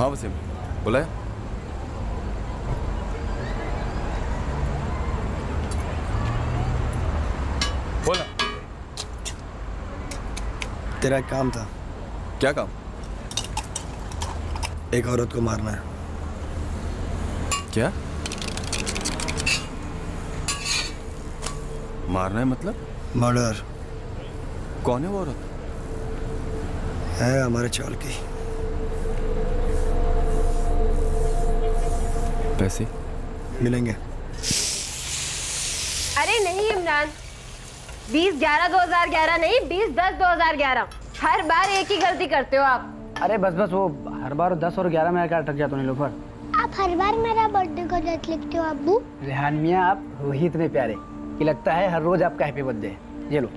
हाँ वसीम, बोला है? बोला। तेरा एक काम था। क्या काम? एक औरत को मारना है। क्या मारना है मतलब? मर्डर कौन है वो औरत? है हमारे चाल की। पैसे मिलेंगे। अरे नहीं इमरान, 20/11/2011 नहीं, 20/10/2011। हर बार एक ही गलती करते हो आप। अरे बस बस, वो हर बार 10 और 11 में क्या अटक जाता नीलोफर? आप हर बार मेरा बर्थडे का डेट लिखते हो अब्बू। रेहान मियाँ, आप हो ही इतने प्यारे कि लगता है हर रोज आपका हैप्पी बर्थडे है। ये लो,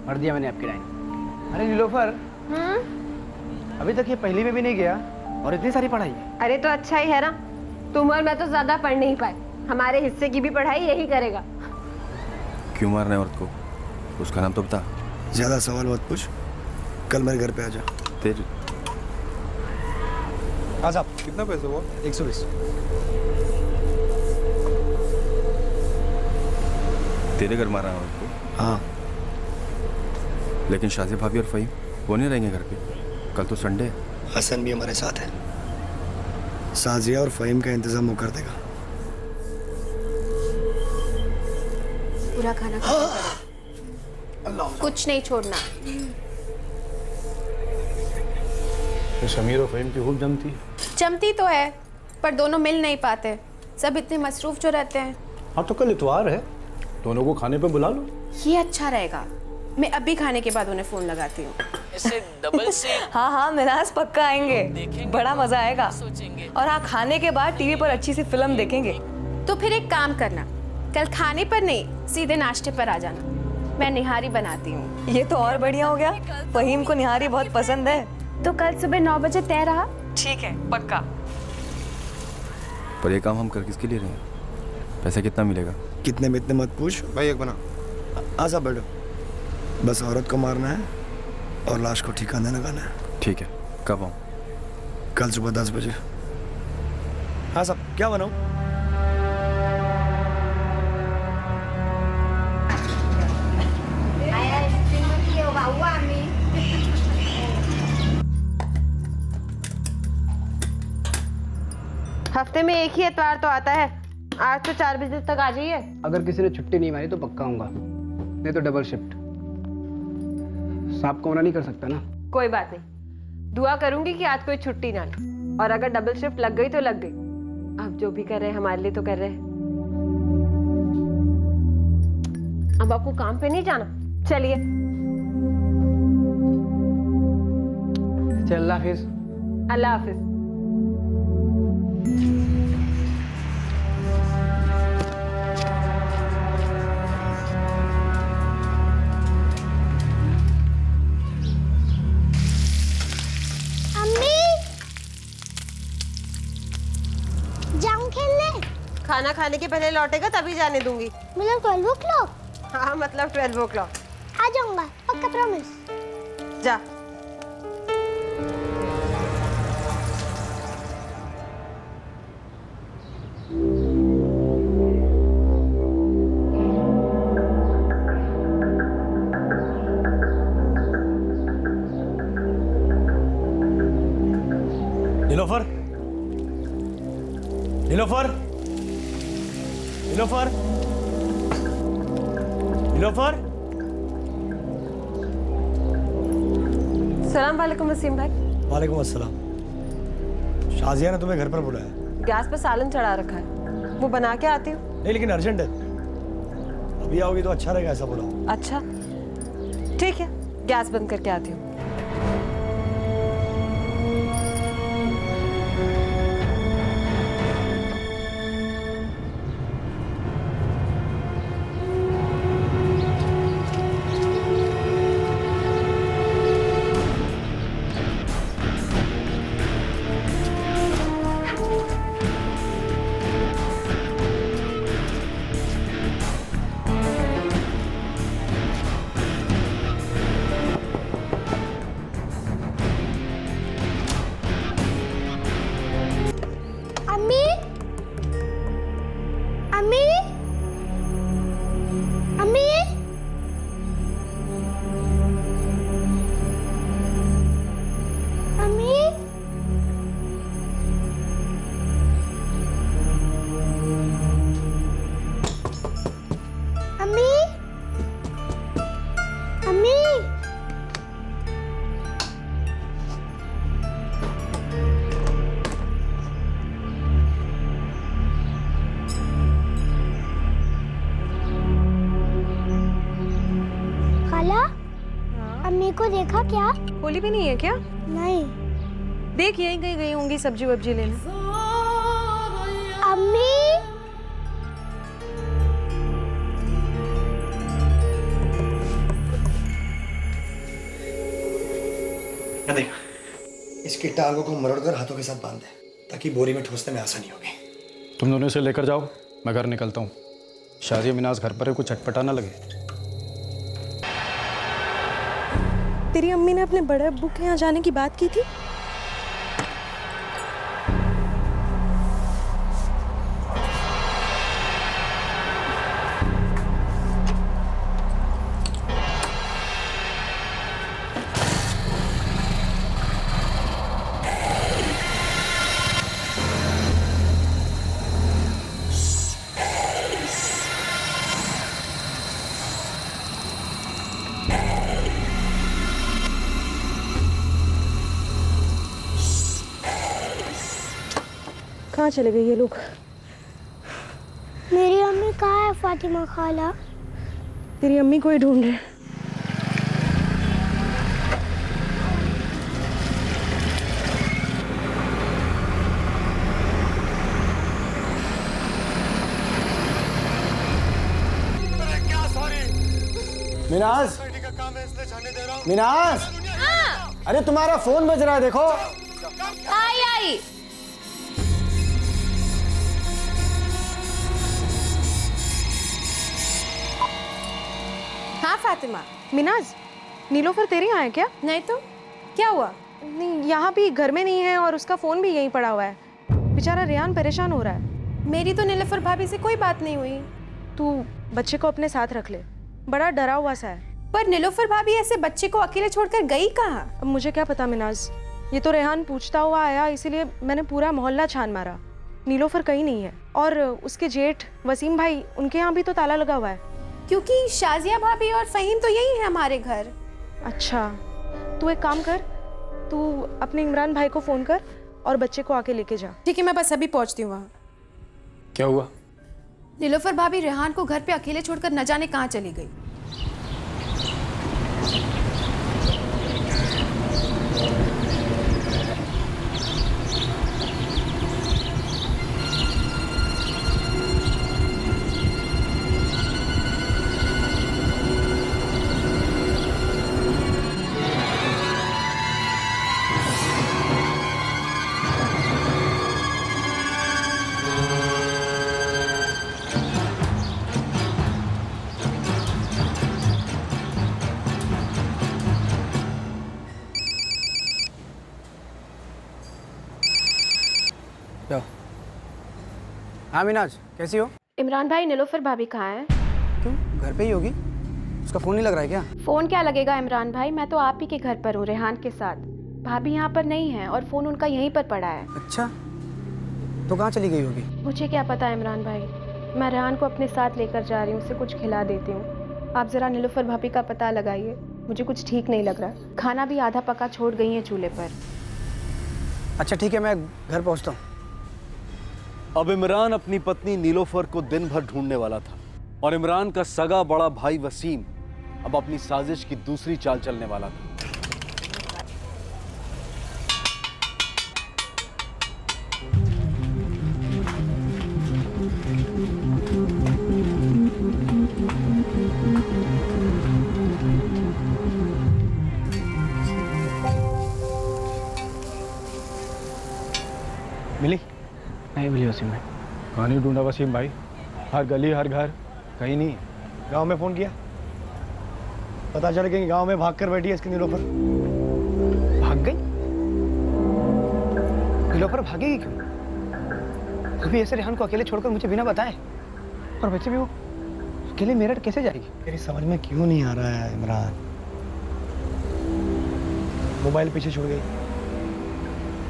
भर दिया मैंने आपकी लाइन। अरे नीलोफर, अभी तक ये पहली में भी नहीं गया और इतनी सारी पढ़ाई। अरे तो अच्छा ही है ना, तुम और मैं तो ज्यादा पढ़ नहीं पाए, हमारे हिस्से की भी पढ़ाई यही करेगा। क्यों मारना है औरत को? उसका नाम तो बता। ज्यादा सवाल मत पूछ, कल मेरे घर पे आ जा। तेरे हाँ साहब। कितना पैसे हुआ? 120। तेरे घर मारा है औरत को? हाँ। लेकिन शाजी भाभी और फहीम वो नहीं रहेंगे घर पे? कल तो संडे है। हसन भी हमारे साथ है। साजिया और फहीम का इंतजाम वो कर देगा। पूरा खाना कुछ नहीं छोड़ना। तो समीर और फहीम की खूब जमती है। जमती तो है, पर दोनों मिल नहीं पाते, सब इतने मसरूफ जो रहते हैं। हाँ तो कल इतवार है, दोनों को खाने पे बुला लो। ये अच्छा रहेगा, मैं अभी खाने के बाद उन्हें फोन लगाती हूँ। इसे डबल से हाँ हाँ मिनाज पक्का आएंगे, बड़ा मजा आएगा। और हाँ, खाने के बाद टीवी पर अच्छी सी फिल्म देखेंगे। तो फिर एक काम करना, कल खाने पर नहीं सीधे नाश्ते पर आ जाना, मैं निहारी बनाती हूँ। ये तो और बढ़िया हो गया, फहीम को निहारी बहुत पसंद है। तो कल सुबह 9 बजे तय रहा। ठीक है, पक्का। पर ये काम हम कर किसके लिए रहे हैं? पैसा कितना मिलेगा? कितने में इतने मत पूछ भाई, एक बना। हाँ साहब बैठो। बस औरत को मारना है और लाश को ठिकाने लगाना है। ठीक है, कब आऊँ? कल सुबह 10 बजे। हाँ साहब, क्या बनाऊँ? हफ्ते में एक ही एतवार तो आता है, आज तो 4 बजे तक आ जाइए। अगर किसी ने छुट्टी नहीं मारी तो पक्का आऊंगा, नहीं तो डबल शिफ्ट। सांप को मना नहीं कर सकता ना। कोई बात नहीं, दुआ करूंगी कि आज कोई छुट्टी ना ले, और अगर डबल शिफ्ट लग गई तो लग गई। अब जो भी कर रहे हैं हमारे लिए तो कर रहे हैं। अब आपको काम पे नहीं जाना, चलिए। चल, अल्लाह हाफिज। अल्लाह हाफिज। जाऊं खेलने? खाना खाने के पहले लौटेगा तभी जाने दूंगी। मतलब 12 o'clock? हाँ मतलब 12 o'clock। आ जाऊंगा पक्का, प्रॉमिस। जा। नीलोफर, नीलोफर, नीलोफर, नीलोफर। सलाम वालेकुम वसीम भाई। वालेकुम अस्सलाम। शाजिया ने तुम्हें घर पर बुलाया? गैस पे सालन चढ़ा रखा है, वो बना के आती हूँ। नहीं, लेकिन अर्जेंट है। अभी आओगी तो अच्छा रहेगा, ऐसा बोला। अच्छा ठीक है, गैस बंद करके आती हूँ। को देखा क्या? होली भी नहीं है क्या? नहीं। देख यहीं कहीं गई होंगी सब्जी वब्जी लेने। अम्मी देख, इसकी टांगों को मरोड़कर हाथों के साथ बांध दे ताकि बोरी में ठूसने में आसानी होगी। तुम दोनों इसे लेकर जाओ, मैं घर निकलता हूँ। शाजिया मिनाज घर पर है, कुछ चटपटा ना लगे। तेरी अम्मी ने अपने बड़े अब्बू के यहाँ जाने की बात की थी। कहाँ चले गए ये लोग? मेरी अम्मी कहाँ है फातिमा खाला? तेरी अम्मी को ही ढूंढ रहे। मिनाज, मिनाज, अरे तुम्हारा फोन बज रहा है, देखो। आई। हाँ फातिमा। मिनाज, नीलोफर तेरे यहाँ है क्या? नहीं तो क्या हुआ? नहीं, यहाँ भी घर में नहीं है और उसका फोन भी यहीं पड़ा हुआ है। बेचारा रेहान परेशान हो रहा है। मेरी तो नीलोफर भाभी से कोई बात नहीं हुई। तू बच्चे को अपने साथ रख ले, बड़ा डरा हुआ सा है। पर नीलोफर भाभी ऐसे बच्चे को अकेले छोड़कर गई कहाँ? अब मुझे क्या पता मिनाज, ये तो रेहान पूछता हुआ आया, इसीलिए मैंने पूरा मोहल्ला छान मारा। नीलोफर कहीं नहीं है। और उसके जेठ वसीम भाई, उनके यहाँ भी तो ताला लगा हुआ है। क्योंकि शाजिया भाभी और फहीम तो यही है हमारे घर। अच्छा, तू एक काम कर, तू अपने इमरान भाई को फोन कर और बच्चे को आके लेके जा। ठीक है, मैं बस अभी पहुंचती हूँ वहाँ। क्या हुआ? नीलोफर भाभी रेहान को घर पे अकेले छोड़कर न जाने कहाँ चली गई। हाँ मिनाज, कैसी हो? इमरान भाई, नीलोफर भाभी कहाँ है? क्यों, घर पे ही होगी? उसका फोन नहीं लग रहा है क्या? फोन क्या लगेगा इमरान भाई, मैं तो आप ही के घर पर हूँ रेहान के साथ। भाभी यहाँ पर नहीं है और फोन उनका यहीं पर पड़ा है। अच्छा, तो कहाँ चली गई होगी? मुझे क्या पता इमरान भाई, मैं रेहान को अपने साथ लेकर जा रही हूँ, उसे कुछ खिला देती हूँ। आप जरा नीलोफर भाभी का पता लगाइए, मुझे कुछ ठीक नहीं लग रहा। खाना भी आधा पका छोड़ गई है चूल्हे पर। अच्छा ठीक है, मैं घर पहुँचता हूँ। अब इमरान अपनी पत्नी नीलोफर को दिन भर ढूंढने वाला था और इमरान का सगा बड़ा भाई वसीम अब अपनी साजिश की दूसरी चाल चलने वाला था। मिली? नहीं मिली वसीम भाई। कहाँ नहीं ढूंढा वसीम भाई? हर गली हर घर, कहीं नहीं। गांव में फोन किया, पता चल कि गांव में भाग कर बैठी है इसकी नीलोफर। भाग गई? नीलोफर भागेगी क्यों? कभी ऐसे रेहान को अकेले छोड़कर मुझे बिना बताए, और वैसे भी वो अकेले मेरठ कैसे जाएगी? मेरी समझ में क्यों नहीं आ रहा है इमरान। मोबाइल पीछे छोड़ गई,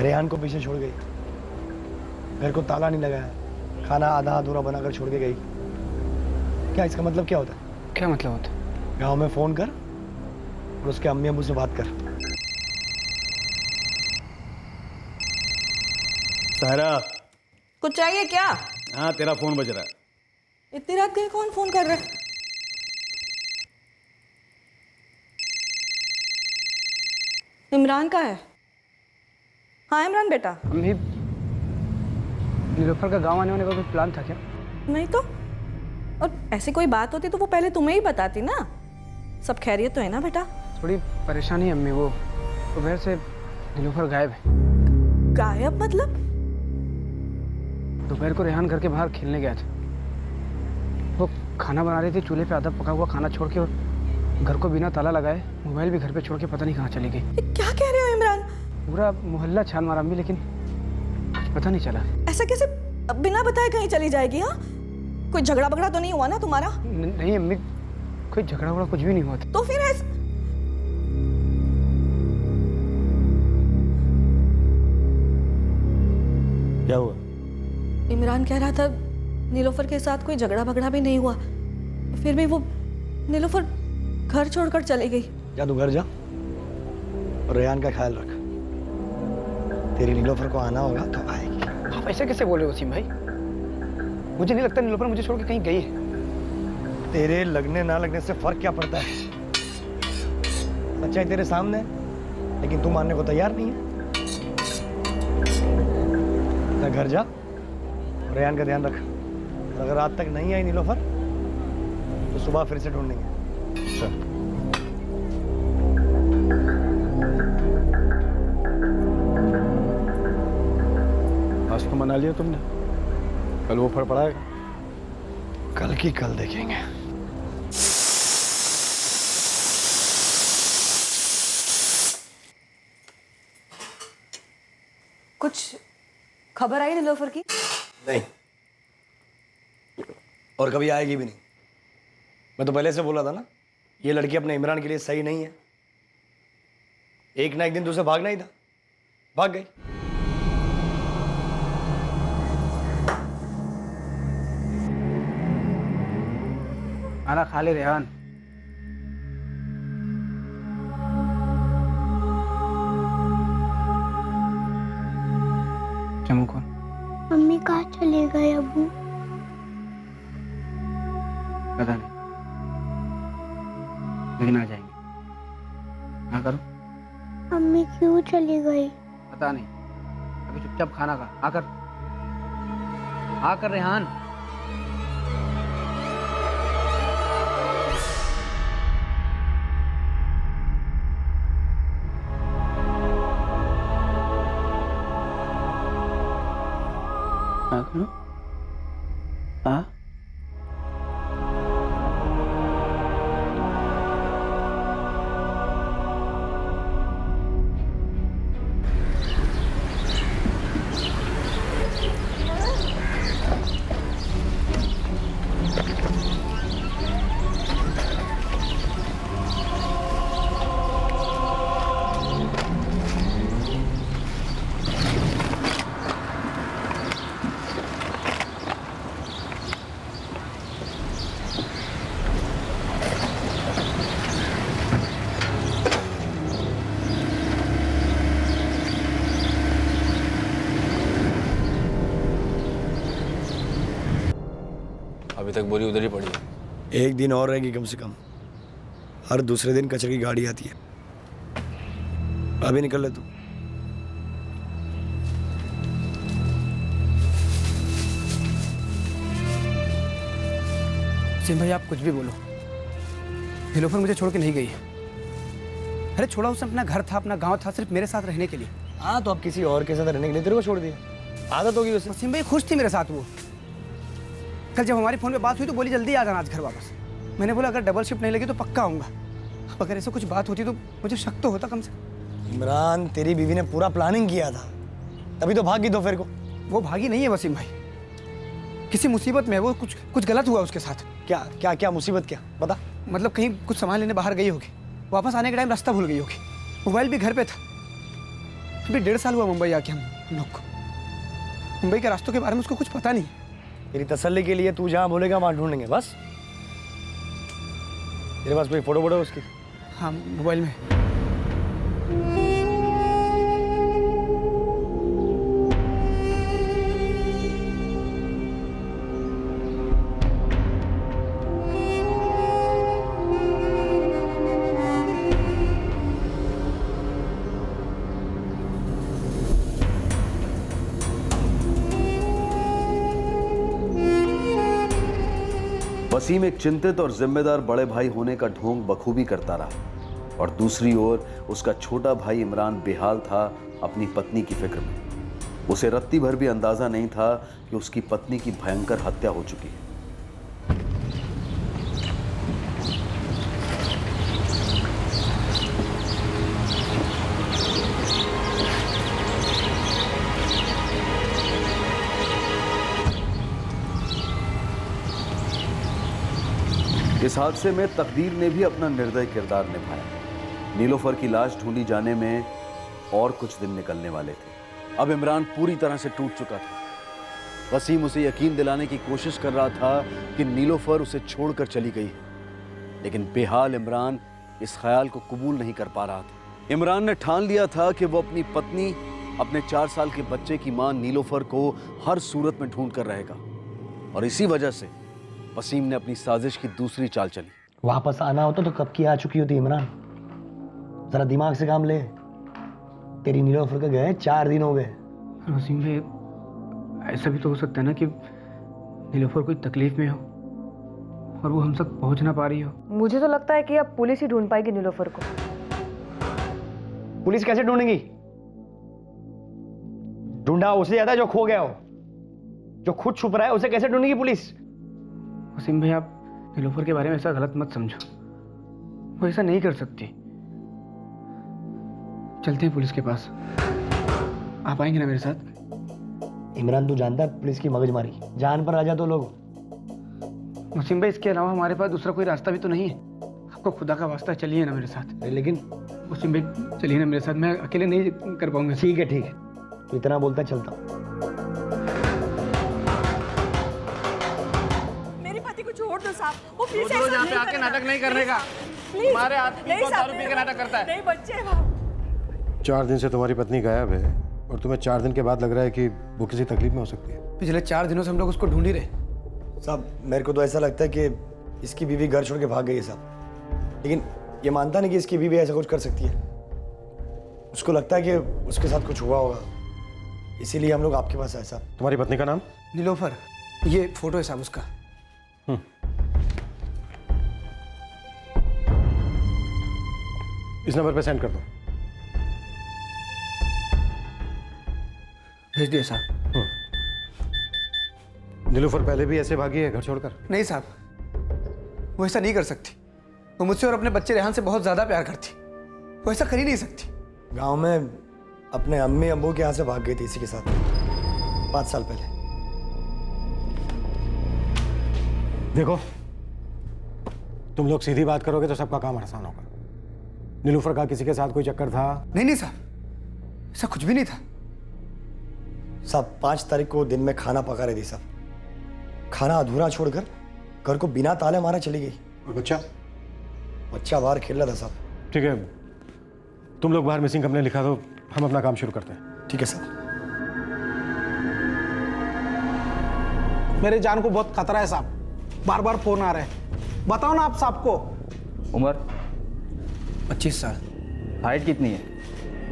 रेहान को पीछे छोड़ गई, घर को ताला नहीं लगाया, खाना आधा अधूरा बनाकर छोड़ के गई। क्या इसका मतलब क्या होता है? क्या मतलब होता है? गांव में फोन कर और उसके अम्मी अब्बू से बात कर। सहरा, कुछ चाहिए क्या? हाँ तेरा फोन बज रहा है। इतनी रात के कौन फोन कर रहा है? इमरान का है? हाँ इमरान बेटा। अम्मी, नीलोफर का गांव आने वाने का कोई प्लान था क्या? नहीं तो, और ऐसी कोई बात होती तो वो पहले तुम्हें ही बताती ना। सब खैरियत तो है ना बेटा? थोड़ी परेशानी है अम्मी, वो सुबह से नीलोफर गायब है। गायब मतलब? दोपहर को रेहान घर के बाहर खेलने गया था। वो खाना बना रही थी, चूल्हे पे आधा पका हुआ खाना छोड़ के, और घर को बिना ताला लगाए मोबाइल भी घर पे छोड़ के पता नहीं कहाँ चली गई। ये क्या कह रहे हो इमरान? पूरा मोहल्ला छान मारा अम्मी, लेकिन कुछ पता नहीं चला। ऐसा कैसे बिना बताए कहीं चली जाएगी? हाँ, कोई झगड़ा बगड़ा तो नहीं हुआ ना तुम्हारा? नहीं अम्मी, कोई झगड़ा वगड़ा कुछ भी नहीं हुआ था। तो फिर ऐसा क्या हुआ? इमरान कह रहा था नीलोफर के साथ कोई झगड़ा बगड़ा भी नहीं हुआ, फिर भी वो नीलोफर घर छोड़कर चली गई। जा तू घर जा और रेहान का ख्याल रख। तेरी नीलोफर को आना होगा तो आएगी। आप ऐसे कैसे बोल रहे हो वसीम भाई? मुझे नहीं लगता नीलोफर मुझे छोड़ के कहीं गई है। तेरे लगने ना लगने से फर्क क्या पड़ता है? सच्चाई तेरे सामने है, लेकिन तू मानने को तैयार नहीं है। जा घर जा, रेहान का ध्यान रख। और अगर रात तक नहीं आई नीलोफर तो सुबह फिर से ढूंढेंगे। चल। आज तो मना लिया तुमने, कल वो फड़ पड़ाएगा। कल की कल देखेंगे। कुछ खबर आई नीलोफर की? नहीं, और कभी आएगी भी नहीं। मैं तो पहले से बोला था ना, ये लड़की अपने इमरान के लिए सही नहीं है। एक ना एक दिन तुझसे भागना ही था, भाग गई। खाना खा ले रेहान। चमू कौन? मम्मी कहाँ चले गए अबू? पता नहीं, लेकिन आ जाएंगे। हाँ करो। मम्मी क्यों चली गई? पता नहीं, अभी चुपचाप खाना खा। आकर आकर रेहान। हाँ करो। हाँ अभी तक बोरी उधर ही पड़ी है। एक दिन और रहेगी कम से कम। हर दूसरे दिन कचरे की गाड़ी आती है। अभी निकल ले तू। सिंह भाई, आप कुछ भी बोलो, नीलोफर मुझे छोड़ के नहीं गई है। अरे छोड़ा, उसने अपना घर था, अपना गांव था, सिर्फ मेरे साथ रहने के लिए। हाँ तो अब किसी और के साथ रहने के लिए तेरे को छोड़ दिया। आदत होगी उसे। वसीम भाई खुश थी मेरे साथ वो। कल जब हमारी फोन पे बात हुई तो बोली जल्दी आ जाना आज घर वापस। मैंने बोला अगर डबल शिफ्ट नहीं लगी तो पक्का आऊंगा। अब अगर ऐसे कुछ बात होती तो मुझे शक तो होता कम से कम। इमरान, तेरी बीवी ने पूरा प्लानिंग किया था, तभी तो भागी दोपहर को। वो भागी नहीं है वसीम भाई, किसी मुसीबत में है वो। कुछ गलत हुआ उसके साथ। क्या क्या क्या मुसीबत? क्या बता। मतलब कहीं कुछ सामान लेने बाहर गई होगी, वापस आने के टाइम रास्ता भूल गई होगी, मोबाइल भी घर पे था। अभी 1.5 साल हुआ मुंबई आके हम लोग को। मुंबई के रास्तों के बारे में उसको कुछ पता नहीं। तेरी तसल्ली के लिए तू जहाँ बोलेगा वहाँ ढूंढेंगे बस। तेरे पास कोई फोटो वोटो उसकी? हाँ मोबाइल में। वसीम एक चिंतित और जिम्मेदार बड़े भाई होने का ढोंग बखूबी करता रहा और दूसरी ओर उसका छोटा भाई इमरान बेहाल था अपनी पत्नी की फिक्र में। उसे रत्ती भर भी अंदाजा नहीं था कि उसकी पत्नी की भयंकर हत्या हो चुकी है। इस हादसे में तकदीर ने भी अपना निर्दयी किरदार निभाया। नीलोफर की लाश ढूंढी जाने में और कुछ दिन निकलने वाले थे। अब इमरान पूरी तरह से टूट चुका था। वसीम उसे यकीन दिलाने की कोशिश कर रहा था कि नीलोफर उसे छोड़कर चली गई है, लेकिन बेहाल इमरान इस ख्याल को कबूल नहीं कर पा रहा था। इमरान ने ठान लिया था कि वो अपनी पत्नी, अपने 4 साल के बच्चे की मां नीलोफर को हर सूरत में ढूंढ कर रहेगा, और इसी वजह से वसीम ने अपनी साजिश की दूसरी चाल चली। वापस आना होता तो कब की आ चुकी होती इमरान। जरा दिमाग से काम ले। तेरी नीलोफर के गए 4 दिन हो गए। वसीम भाई, ऐसा भी तो हो सकता है ना कि नीलोफर कोई तकलीफ में हो और वो हम तक पहुंच ना पा रही हो। मुझे तो लगता है कि अब पुलिस ही ढूंढ पाएगी नीलोफर को। पुलिस कैसे ढूंढेगी? ढूंढा उसे ज्यादा जो खो गया हो, जो खुद छुप रहा है उसे कैसे ढूंढेगी पुलिस? वसीम भाई, आप नीलोफर के बारे में ऐसा गलत मत समझो। वो ऐसा नहीं कर सकती। चलते हैं पुलिस के पास। आप आएंगे ना मेरे साथ? इमरान, तू जानता है पुलिस की मगजमारी, जान पर आ जा तो लोग। वसीम भाई, इसके अलावा हमारे पास दूसरा कोई रास्ता भी तो नहीं है। आपको खुदा का वास्ता, चलिए ना मेरे साथ। लेकिन वसीम भाई, चलिए ना मेरे साथ, मैं अकेले नहीं कर पाऊंगा। ठीक है, तो इतना बोलता है, चलता हूँ। मेरे पति को छोड़ दो साहब, वो फिर से रोज यहाँ पे आके नाटक नहीं करने का। हमारे आदमी को दारू पी के नाटक करता है। नहीं बच्चे, वो 4 दिन से तुम्हारी पत्नी गायब है और तुम्हें 4 दिन के बाद लग रहा है कि वो किसी तकलीफ में हो सकती है। पिछले 4 दिनों से हम लोग उसको ढूंढ ही रहे। साहब, मेरे को तो ऐसा लगता है कि इसकी बीवी घर छोड़ के भाग गई है साहब, लेकिन ये मानता नहीं कि इसकी बीवी ऐसा कुछ कर सकती है। उसको लगता है कि उसके साथ कुछ हुआ होगा, इसीलिए हम लोग आपके पास आए साहब। तुम्हारी पत्नी का नाम? नीलोफर। ये फोटो है साहब उसका। इस नंबर पे सेंड कर दो। भेज दिया साहब। नीलोफर पहले भी ऐसे भागी है घर छोड़कर? नहीं साहब, वो ऐसा नहीं कर सकती। वो मुझसे और अपने बच्चे रेहान से बहुत ज्यादा प्यार करती। वो ऐसा कर ही नहीं सकती। गांव में अपने अम्मी अब्बू के यहाँ से भाग गई थी इसी के साथ 5 साल पहले। देखो, तुम लोग सीधी बात करोगे तो सबका काम आसान होगा। नीलोफर का किसी के साथ कोई चक्कर था? नहीं साहब, ऐसा कुछ भी नहीं था। साहब, 5 तारीख को दिन में खाना पका रही थी साहब, खाना अधूरा छोड़कर घर को बिना ताले मारा चली गई। और बच्चा? बच्चा बाहर खेल रहा था साहब। ठीक है, तुम लोग बाहर मिसिंग कंप्लेन लिखा दो, हम अपना काम शुरू करते हैं। ठीक है सर। मेरे जान को बहुत खतरा है साहब, बार बार फोन आ रहे हैं। बताओ ना आप साहब को। उम्र? 25 साल। हाइट कितनी है?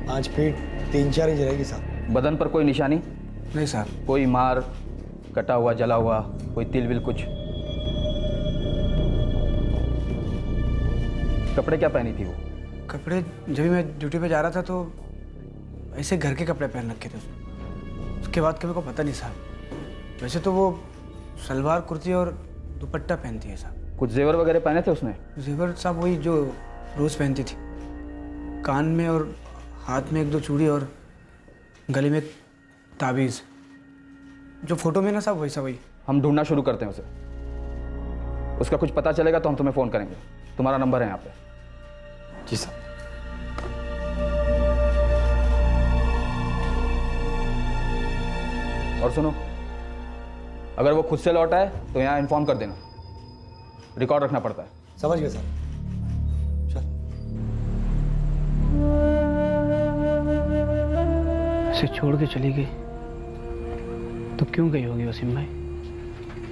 5 फीट 3-4 इंच रहेगी साहब। बदन पर कोई निशानी? नहीं साहब। कोई मार, कटा हुआ, जला हुआ, कोई तिल बिल कुछ? कपड़े क्या पहनी थी वो? कपड़े जब भी मैं ड्यूटी पे जा रहा था तो ऐसे घर के कपड़े पहन रखे थे उसने। उसके बाद के मेरे को पता नहीं साहब। वैसे तो वो सलवार कुर्ती और दुपट्टा पहनती है साहब। कुछ जेवर वगैरह पहने थे उसने? जेवर साहब वही जो रोज़ पहनती थी, कान में और हाथ में 1-2 चूड़ी और गले में ताबीज़। जो फोटो में ना साहब वैसा वही। हम ढूंढना शुरू करते हैं उसे। उसका कुछ पता चलेगा तो हम तुम्हें फ़ोन करेंगे। तुम्हारा नंबर है यहाँ पे। जी साहब। और सुनो, अगर वो खुद से लौटा है तो यहाँ इन्फॉर्म कर देना, रिकॉर्ड रखना पड़ता है। समझ गए सर। चल। ऐसे छोड़ के चली गई तो क्यों गई होगी वसीम भाई?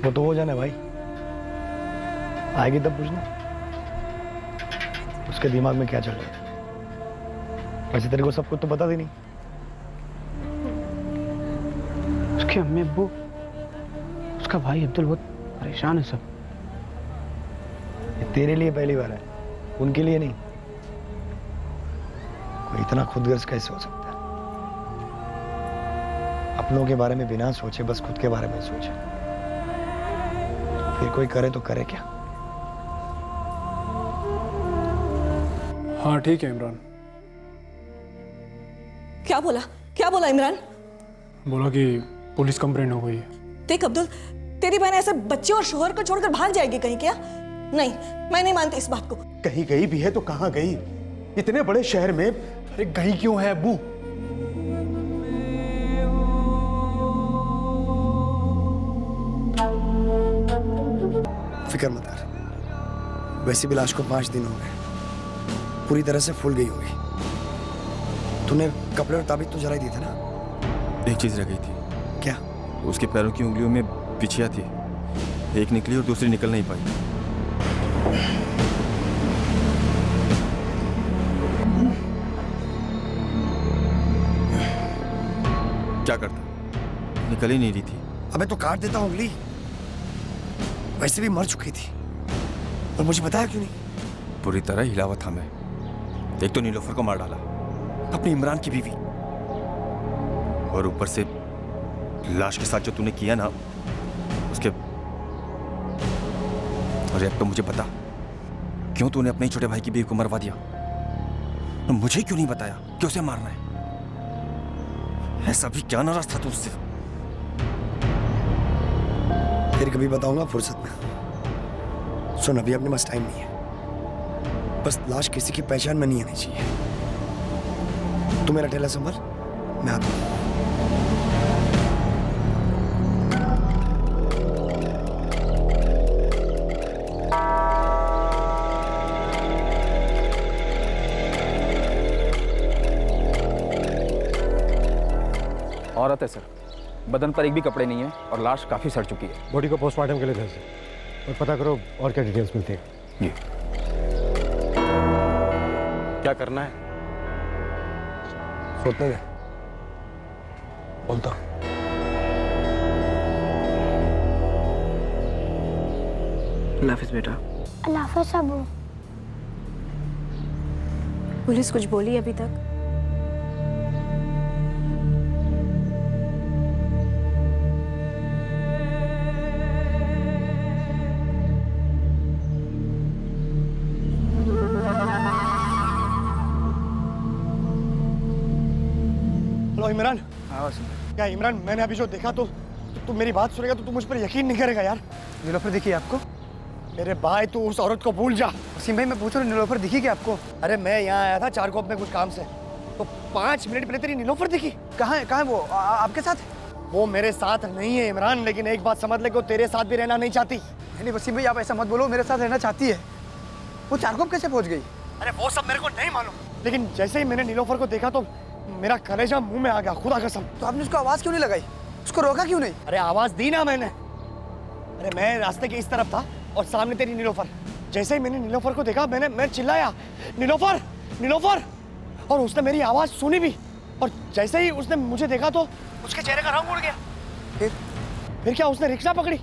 वो तो हो जाना भाई, आएगी तब पूछना उसके दिमाग में क्या चल रहा है। वैसे तेरे को सब कुछ तो पता भी नहीं। उसके अम्मी अब्बू, उसका भाई अब्दुल बहुत परेशान है सब। ये तेरे लिए पहली बार है, उनके लिए नहीं। कोई इतना खुदगर्ज कैसे हो सकता है? अपनों के बारे में बिना सोचे बस खुद के बारे में सोचे। फिर कोई करे तो करे क्या? हाँ ठीक है इमरान। क्या बोला इमरान? बोला कि पुलिस कंप्लेंट हो गई है। देख अब्दुल, तेरी बहन ऐसे बच्चे और शोहर को छोड़कर भाग जाएगी कहीं क्या? नहीं, मैं नहीं मानती इस बात को। कहीं गई भी है तो कहाँ गई? इतने बड़े शहर में। अरे गई क्यों है अब्बू? फिक्र मत कर, वैसे भी लाश को 5 दिन हो गए, पूरी तरह से फूल गई होगी। तूने कपड़े और ताबीज तो जला ही दिए थे ना? एक चीज रह गई थी। क्या? उसके पैरों की उंगलियों में बिछिया थी, एक निकली और दूसरी निकल नहीं पाई। क्या करता, निकल ही नहीं रही थी। अबे तो काट देता उंगली, वैसे भी मर चुकी थी, और मुझे बताया क्यों नहीं? पूरी तरह हिला हुआ था मैं। एक तो नीलोफर को मार डाला, अपनी इमरान की बीवी, और ऊपर से लाश के साथ जो तूने किया ना उसके। अरे अब तो मुझे बता, क्यों तूने अपने छोटे भाई की बीवी को मरवा दिया? तो मुझे क्यों नहीं बताया कि उसे मारना है? ऐसा भी क्या नाराज था तुझसे? फिर कभी बताऊंगा फुर्सत में। सुन, अभी अपने पास टाइम नहीं है, बस लाश किसी की पहचान में नहीं आनी चाहिए। तू मेरा ठेला संभाल, मैं आता हूं। औरत है सर, बदन पर एक भी कपड़े नहीं है और लाश काफी सड़ चुकी है। बॉडी को पोस्टमार्टम के लिए भेज दो और पता करो और क्या डिटेल्स मिलती है। जी। क्या करना है? सोचने दे, बोलता हूं। अल्लाह हाफिज बेटा। अल्लाह हाफ़िज़ अबू। पुलिस कुछ बोली अभी तक? हेलो इमरान। क्या इमरान, मैंने अभी जो देखा तो तू मेरी बात सुनेगा तो तू मुझ पर यकीन नहीं करेगा यार। नीलोफर दिखी आपको? मेरे भाई तू उस औरत को भूल जा। वसीम भाई मैं पूछ रहा हूँ, नीलोफर दिखी क्या आपको? अरे मैं यहाँ आया था चारकोप में कुछ काम से, तो 5 मिनट पहले तेरी नीलोफर दिखी। कहाँ है वो? आपके साथ? वो मेरे साथ नहीं है इमरान, लेकिन एक बात समझ ले कि वो तेरे साथ भी रहना नहीं चाहती। नहीं वसीम भाई आप ऐसा मत बोलो, मेरे साथ रहना चाहती है। वो चारकोप कैसे पहुंच गई? अरे वो सब मेरे को नहीं मालूम, लेकिन जैसे ही मैंने नीलोफर को देखा तो मेरा कलेजा मुंह में आ गया, खुदा कसम। तो आपने उसको आवाज क्यों नहीं लगाई? उसको रोका क्यों नहीं? अरे आवाज दी ना मैंने। अरे मैं रास्ते के इस तरफ था और सामने तेरी नीलोफर। जैसे ही मैंने नीलोफर को देखा मैं चिल्लाया, नीलोफर नीलोफर, और उसने मेरी आवाज सुनी भी, और जैसे ही उसने मुझे देखा तो उसके चेहरे का रंग उड़ गया। फिर क्या, उसने रिक्शा पकड़ी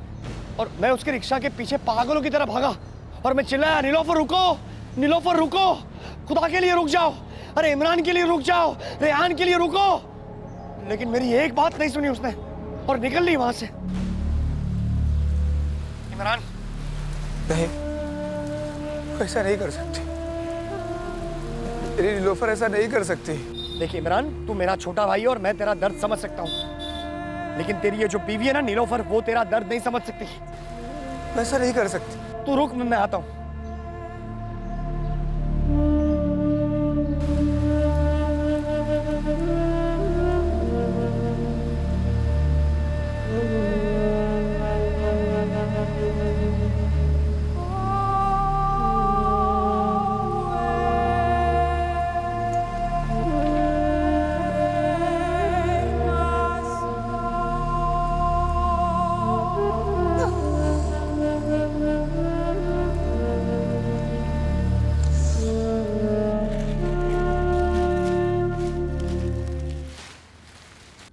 और मैं उसके रिक्शा के पीछे पागलों की तरह भागा और मैं चिल्लाया, नीलोफर रुको, नीलोफर रुको, खुदा के लिए रुक जाओ, अरे इमरान के लिए रुक जाओ, रेहान के लिए रुको। लेकिन मेरी एक बात नहीं सुनी उसने और निकल ली वहां से। इमरान नहीं, ऐसा नहीं कर सकती, तेरी नीलोफर ऐसा नहीं कर सकती। देखिए इमरान, तू मेरा छोटा भाई और मैं तेरा दर्द समझ सकता हूँ, लेकिन तेरी ये जो बीवी है ना नीलोफर, वो तेरा दर्द नहीं समझ सकती। ऐसा नहीं कर सकती। तू रुक, मैं आता हूँ।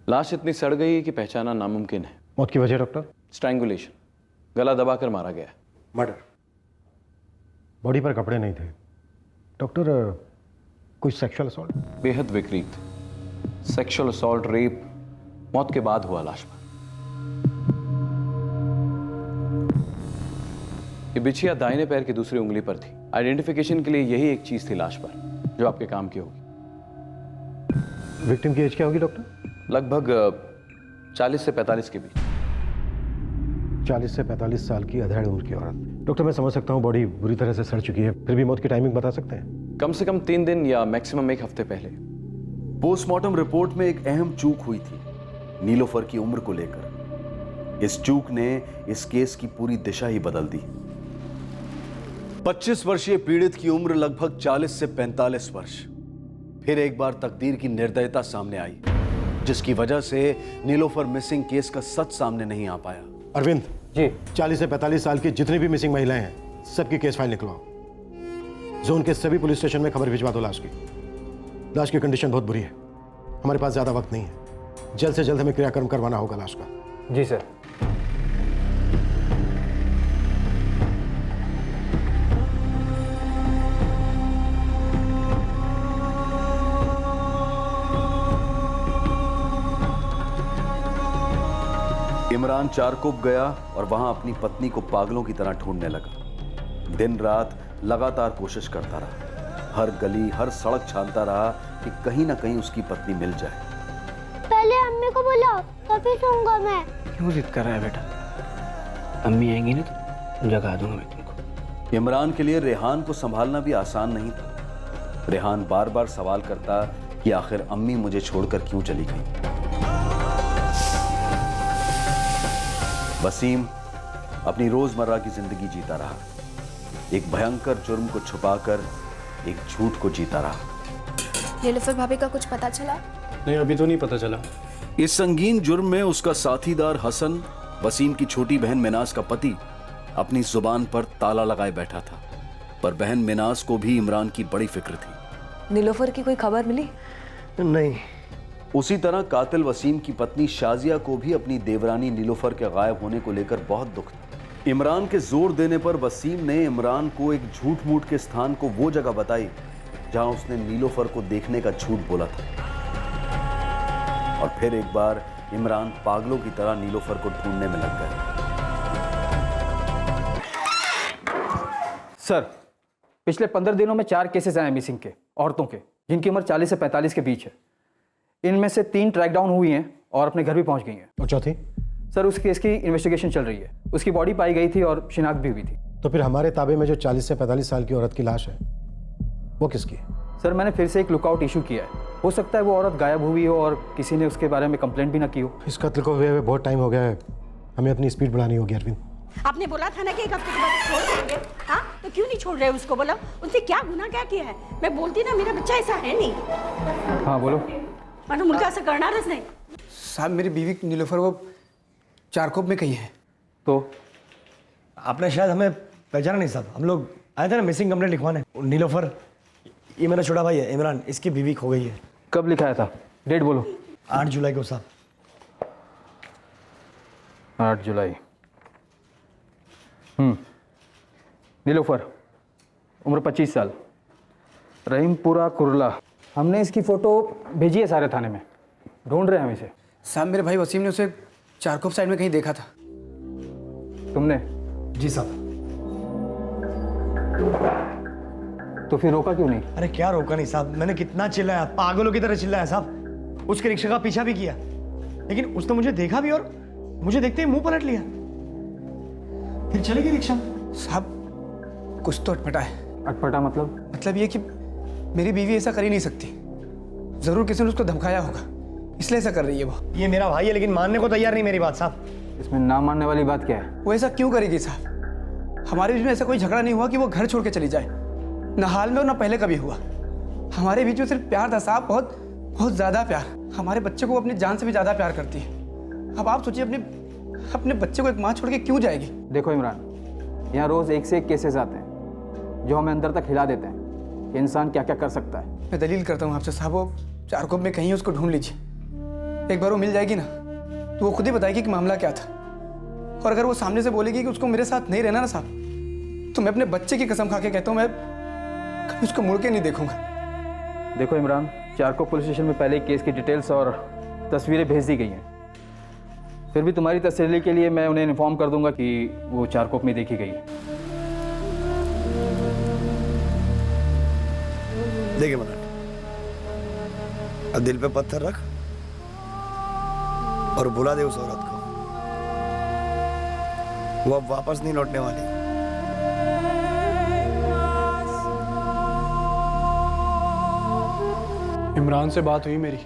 लाश इतनी सड़ गई कि पहचाना नामुमकिन है। मौत की वजह डॉक्टर? स्ट्रैंगुलेशन, गला दबाकर मारा गया। मर्डर? बॉडी पर कपड़े नहीं थे। डॉक्टर कोई सेक्सुअल असॉल्ट? बेहद विपरीत। सेक्सुअल असॉल्ट, रेप मौत के बाद हुआ लाश पर। ये बिछिया दाहिने पैर की दूसरी उंगली पर थी। आइडेंटिफिकेशन के लिए यही एक चीज थी लाश पर जो आपके काम की होगी। विक्टिम की एज क्या होगी डॉक्टर? लगभग 40 से 45 के बीच। 40 से 45 साल की अधेड़ उम्र की औरत। डॉक्टर मैं समझ सकता हूँ बॉडी बुरी तरह से सड़ चुकी है, फिर भी मौत की टाइमिंग बता सकते हैं? कम से कम 3 दिन या मैक्सिमम 1 हफ्ते पहले। पोस्टमार्टम रिपोर्ट में एक अहम चूक हुई थी नीलोफर की उम्र को लेकर। इस चूक ने इस केस की पूरी दिशा ही बदल दी। 25 वर्षीय पीड़ित की उम्र लगभग 40 से 45 वर्ष। फिर एक बार तकदीर की निर्दयता सामने आई, जिसकी वजह से नीलोफर मिसिंग केस का सच सामने नहीं आ पाया। अरविंद जी, 40 से 45 साल की जितनी भी मिसिंग महिलाएं हैं सबकी केस फाइल निकलवाओ। जोन के सभी पुलिस स्टेशन में खबर भिजवा दो लाश की। लाश की कंडीशन बहुत बुरी है, हमारे पास ज्यादा वक्त नहीं है। जल्द से जल्द हमें क्रियाक्रम करवाना होगा लाश का। जी सर। इमरान चारकोप गया और वहां अपनी पत्नी को पागलों की तरह ढूंढने लगा। दिन रात लगातार कोशिश करता रहा, हर गली हर सड़क छानता रहा कि कहीं ना कहीं उसकी पत्नी मिल जाए। पहले अम्मी को बुलाओ तभी सोऊंगा मैं। क्यों जिद कर रहा है बेटा? अम्मी आएंगी ना तो जगा दूंगा मैं तुमको। इमरान के लिए रेहान को संभालना भी आसान नहीं था। रेहान बार बार सवाल करता कि आखिर अम्मी मुझे छोड़कर क्यों चली गई। वसीम अपनी रोजमर्रा की जिंदगी जीता रहा, एक भयंकर जुर्म को छुपाकर एक झूठ को जीता रहा। नीलोफर भाभी का कुछ पता चला? नहीं, अभी तो नहीं पता चला। इस संगीन जुर्म में उसका साथीदार हसन, वसीम की छोटी बहन मिनाज का पति, अपनी जुबान पर ताला लगाए बैठा था। पर बहन मिनाज को भी इमरान की बड़ी फिक्र थी। नीलोफर की कोई खबर मिली? नहीं। उसी तरह कातिल वसीम की पत्नी शाजिया को भी अपनी देवरानी नीलोफर के गायब होने को लेकर बहुत दुख था। इमरान के जोर देने पर वसीम ने इमरान को एक झूठ मूठ के स्थान को वो जगह बताई जहां उसने नीलोफर को देखने का झूठ बोला था। और फिर एक बार इमरान पागलों की तरह नीलोफर को ढूंढने में लग गया। सर, पिछले 15 दिनों में 4 केसेस आए मिसिंग के, औरतों के, जिनकी उम्र 40 से 45 के बीच है। इनमें से 3 ट्रैक डाउन हुई हैं और अपने घर भी पहुंच गई हैं। और चौथी? सर, उस केस की इन्वेस्टिगेशन चल रही है। उसकी बॉडी पाई गई थी और शिनाख्त भी हुई थी। तो फिर हमारे ताबे में जो 40 से 45 साल की औरत की लाश है वो किसकी है? सर, मैंने फिर से एक लुकआउट इशू किया है। हो सकता है वो औरत गायब हुई हो और किसी ने उसके बारे में कंप्लेंट भी ना की हो। इस कत्ल को हुए बहुत टाइम हो गया है, हमें अपनी स्पीड बढ़ानी होगी अरविंद। आपने बोला था ना कि 1 हफ्ते के बाद छोड़ देंगे। हाँ, तो क्यों नहीं छोड़ रहे उसको? बोलो, उसने क्या गुनाह क्या किया है? मैं बोलती ना, मेरा बच्चा ऐसा है नहीं। हाँ बोलो। मैंने मुल्का ऐसा करना रस नहीं। साहब, मेरी बीवी नीलोफर वो चारकोप में कहीं है। तो आपने शायद हमें पहचाना नहीं साहब। हम लोग आए थे ना मिसिंग कंप्लेंट लिखवाने। नीलोफर, ये मेरा छोटा भाई है इमरान, इसकी बीवी खो गई है। कब लिखाया था? डेट बोलो। 8 जुलाई को साहब। 8 जुलाई। नीलोफर, उम्र 25 साल, रहीमपुरा कुरला। हमने इसकी फ़ोटो भेजी है सारे थाने में, ढूंढ रहे हैं हम इसे। साहब, मेरे भाई वसीम ने उसे चारकोप साइड में कहीं देखा था। तुमने? जी साहब। तो फिर रोका क्यों नहीं? अरे क्या रोका नहीं साहब, मैंने कितना चिल्लाया, पागलों की तरह चिल्लाया साहब। उसके रिक्शा का पीछा भी किया, लेकिन उसने मुझे देखा भी और मुझे देखते ही मुंह पलट लिया, फिर चले गए रिक्शा। साहब, कुछ तो अटपटा है। अटपटा मतलब? मतलब ये कि मेरी बीवी ऐसा कर ही नहीं सकती। जरूर किसी ने उसको धमकाया होगा, इसलिए ऐसा कर रही है वो। ये मेरा भाई है लेकिन मानने को तैयार नहीं मेरी बात साहब। इसमें ना मानने वाली बात क्या है? वो ऐसा क्यों करेगी साहब? हमारे बीच में ऐसा कोई झगड़ा नहीं हुआ कि वो घर छोड़ के चली जाए, ना हाल में और ना पहले कभी हुआ। हमारे बीच में सिर्फ प्यार था साहब, बहुत बहुत ज़्यादा प्यार। हमारे बच्चे को अपनी जान से भी ज़्यादा प्यार करती है। अब आप सोचिए, अपने बच्चे को एक माँ छोड़ के क्यों जाएगी? देखो इमरान, यहाँ रोज़ एक से एक केसेस आते हैं जो हमें अंदर तक हिला देते हैं कि इंसान क्या क्या कर सकता है। मैं दलील करता हूँ आपसे साहब, वो चारकोप में कहीं उसको ढूंढ लीजिए। एक बार वो मिल जाएगी ना तो वो खुद ही बताएगी कि मामला क्या था। और अगर वो सामने से बोलेगी कि उसको मेरे साथ नहीं रहना ना साहब, तो मैं अपने बच्चे की कसम खा के कहता हूँ मैं कभी उसको मुड़ के नहीं देखूंगा। देखो इमरान, चारकोप पुलिस स्टेशन में पहले केस की डिटेल्स और तस्वीरें भेज दी गई हैं। फिर भी तुम्हारी तसल्ली के लिए मैं उन्हें इन्फॉर्म कर दूंगा कि वो चारकोप में देखी गई है। देखिए मनाट, अब दिल पे पत्थर रख और बुला दे उस औरत को। वो अब वापस नहीं लौटने वाली। इमरान से बात हुई मेरी,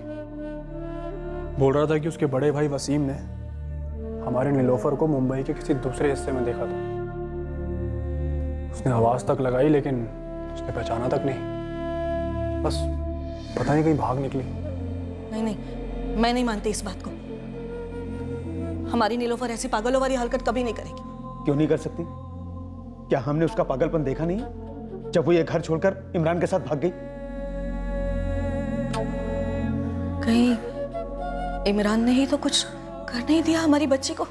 बोल रहा था कि उसके बड़े भाई वसीम ने हमारे नीलोफर को मुंबई के किसी दूसरे हिस्से में देखा था। उसने आवाज तक लगाई लेकिन उसने पहचाना तक नहीं, बस पता नहीं कहीं भाग निकली। नहीं नहीं, मैं नहीं मानती इस बात को। हमारी नीलोफर ऐसी पागलों वाली हरकत कभी नहीं करेगी। क्यों नहीं कर सकती? क्या हमने उसका पागलपन देखा नहीं जब वो ये घर छोड़कर इमरान के साथ भाग गई? कहीं इमरान ने ही तो कुछ कर नहीं दिया हमारी बच्ची को?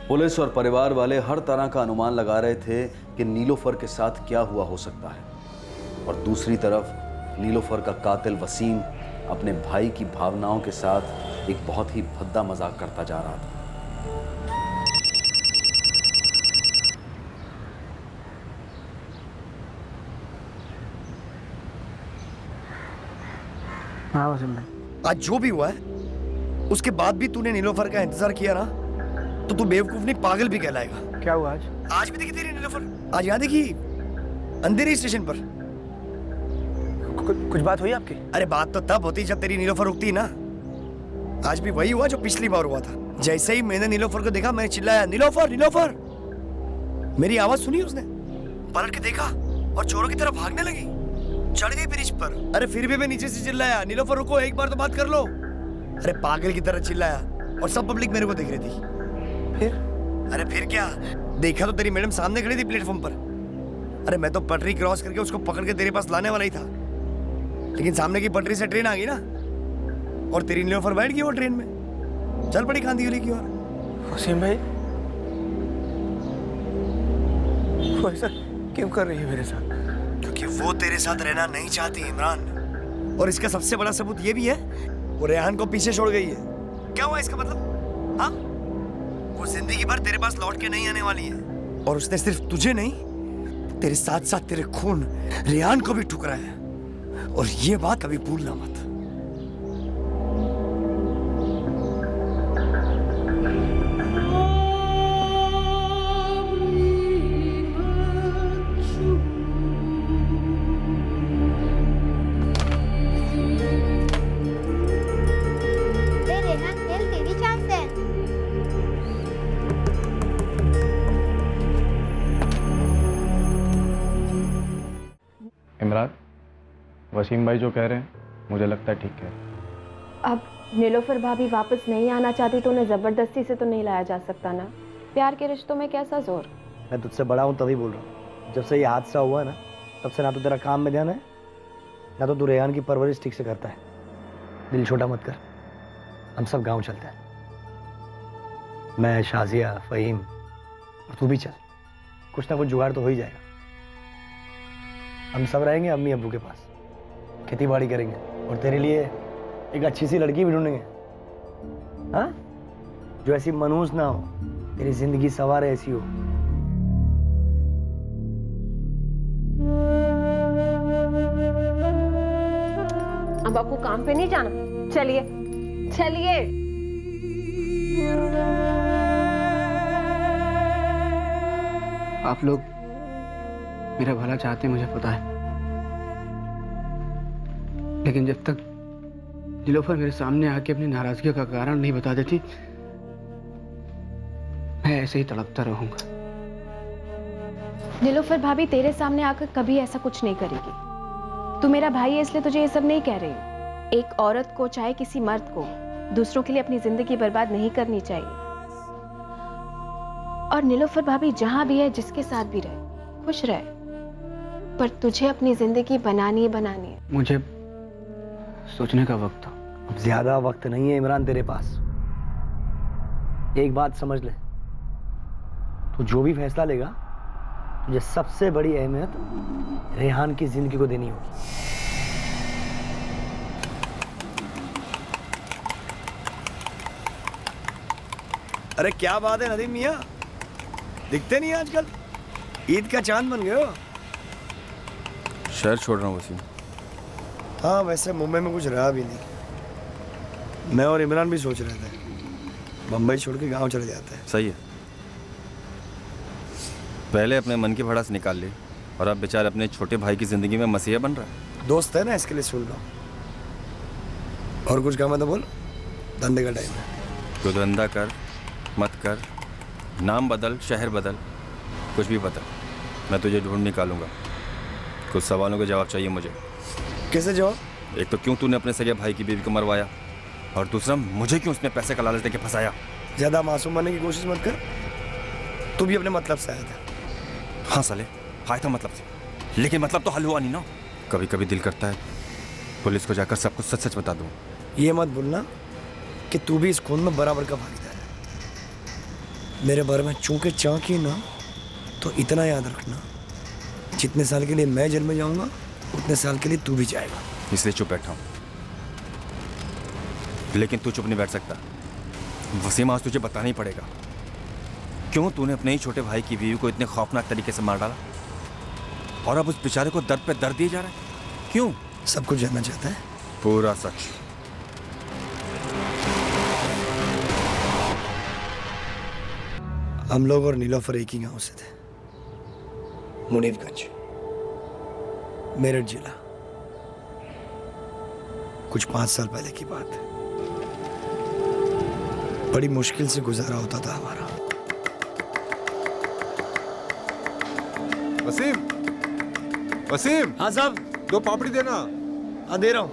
पुलिस और परिवार वाले हर तरह का अनुमान लगा रहे थे कि नीलोफर के साथ क्या हुआ हो सकता है, और दूसरी तरफ नीलोफर का कातिल वसीम अपने भाई की भावनाओं के साथ एक बहुत ही भद्दा मजाक करता जा रहा था। हाँ वसीम भाई, आज जो भी हुआ है उसके बाद भी तूने नीलोफर का इंतजार किया ना, तो तू बेवकूफ नहीं पागल भी कहलाएगा। क्या हुआ आज? आज भी देखी तेरी नीलोफर, आज यहाँ देखी अंधेरी स्टेशन पर। कुछ बात हुई आपकी? अरे बात तो तब होती जब तेरी नीलोफर रुकती ना। आज भी वही हुआ जो पिछली बार हुआ था। जैसे ही मैंने नीलोफर को देखा, मैंने चिल्लाया नीलोफर नीलोफर। मेरी आवाज सुनी उसने, पलट के देखा और चोरों की तरफ भागने लगी। चढ़ गई ब्रिज पर। अरे फिर भी मैं नीचे से चिल्लाया नीलोफर रुको, एक बार तो बात कर लो। अरे पागल की तरह चिल्लाया और सब पब्लिक मेरे को देख रही थी। फिर? अरे फिर क्या, देखा तो तेरी मैडम सामने खड़ी थी प्लेटफॉर्म पर। अरे मैं तो पटरी क्रॉस करके उसको पकड़ के तेरे पास लाने वाला ही था, लेकिन सामने की पटरी से ट्रेन आ गई ना, और तेरी नीलोफर बैठ गई वो ट्रेन में, चल पड़ी कांदिवली की ओर। वसीम भाई, वो ऐसा क्यों कर रही है मेरे साथ? क्योंकि वो तेरे साथ रहना नहीं चाहती इमरान, और इसका सबसे बड़ा सबूत ये भी है वो रेहान को पीछे छोड़ गई है। क्या हुआ इसका मतलब? हाँ, वो जिंदगी भर तेरे पास लौट के नहीं आने वाली है, और उसने सिर्फ तुझे नहीं तेरे साथ साथ तेरे खून रेहान को भी ठुकराया है, और ये बात कभी भूलना मत। इमरान, वसीम भाई जो कह रहे हैं मुझे लगता है ठीक है। अब नीलोफर भाभी वापस नहीं आना चाहती तो उन्हें ज़बरदस्ती से तो नहीं लाया जा सकता ना। प्यार के रिश्तों में कैसा जोर? मैं तुझसे बड़ा हूँ तभी बोल रहा हूँ। जब से ये हादसा हुआ ना, तब से ना तो तेरा काम में ध्यान है, ना तो तू रेहान की परवरिश ठीक से करता है। दिल छोटा मत कर, हम सब गांव चलते हैं। मैं, शाजिया, फ़हीम और तू भी चल, कुछ ना कुछ जुगाड़ तो हो ही जाएगा। हम सब रहेंगे अम्मी अब्बू के पास, खेती बाड़ी करेंगे, और तेरे लिए एक अच्छी सी लड़की भी ढूंढेंगे, हाँ, जो ऐसी मनहूस ना हो, तेरी जिंदगी सवारे ऐसी हो। अब आपको काम पे नहीं जाना? चलिए चलिए। आप लोग मेरा भला चाहते हैं, मुझे पता है, लेकिन जब तक नीलोफर मेरे सामने आके अपनी नाराजगी का कारण नहीं बता देती, मैं ऐसे ही तड़पता रहूंगा। नीलोफर भाभी तेरे सामने आकर कभी ऐसा कुछ नहीं करेगी। तू मेरा भाई है इसलिए तुझे ये सब नहीं कह रही। एक औरत को, चाहे किसी मर्द को, दूसरों के लिए अपनी जिंदगी बर्बाद नहीं करनी चाहिए। और नीलोफर भाभी जहां भी है, जिसके साथ भी रहे, खुश रहे, पर तुझे अपनी जिंदगी बनानी है। मुझे सोचने का वक्त था। अब ज्यादा वक्त नहीं है इमरान तेरे पास। एक बात समझ ले, तू जो भी फैसला लेगा तुझे सबसे बड़ी अहमियत रेहान की जिंदगी को देनी होगी। अरे क्या बात है नदीम मियाँ, दिखते नहीं आजकल, ईद का चांद बन गए हो। शहर छोड़ रहा हूँ वसीम। हाँ वैसे मुंबई में कुछ रहा भी नहीं। मैं और इमरान भी सोच रहे थे मुंबई छोड़ के गांव चले जाते हैं। सही है, पहले अपने मन की भड़ास निकाल ली और अब बेचारे अपने छोटे भाई की जिंदगी में मसीहा बन रहा है। दोस्त है ना, इसके लिए सुन लो। और कुछ काम है तो बोल, धंधे का टाइम है। तो धंधा कर मत कर, नाम बदल, शहर बदल, कुछ भी बदल, मैं तुझे ढूंढ निकालूंगा। कुछ सवालों के जवाब चाहिए मुझे। कैसे जवाब? एक तो क्यों तूने अपने सगे भाई की बीवी को मरवाया, और दूसरा मुझे क्यों उसने पैसे का लालच देके फंसाया। ज्यादा मासूम बनने की कोशिश मत कर, तू भी अपने मतलब से आया था। हाँ साले, आया था मतलब से, लेकिन मतलब तो हल हुआ नहीं ना। कभी कभी दिल करता है पुलिस को जाकर सब कुछ सच सच बता दूं। ये मत भूलना कि तू भी इस खून में बराबर का भागीदार है। मेरे बारे में चूंकि चाकी ना, तो इतना याद रखना, जितने साल के लिए मैं जेल में जाऊंगा उतने साल के लिए तू भी जाएगा। इसलिए चुप बैठा हूं। लेकिन तू चुप नहीं बैठ सकता वसीम, आज तुझे बताना ही पड़ेगा क्यों तूने अपने ही छोटे भाई की बीवी को इतने खौफनाक तरीके से मार डाला, और अब उस बेचारे को दर्द पे दर्द दिया जा रहा है। क्यों? सब कुछ जानना चाहता है? पूरा सच। हम लोग और नीलोफर एक ही गांव से थे, मुनीरगंज, मेरठ जिला। कुछ 5 साल पहले की बात है। बड़ी मुश्किल से गुजारा होता था हमारा। वसीम, वसीम। हाँ साहब। 2 पापड़ी देना। हाँ दे रहा हूं।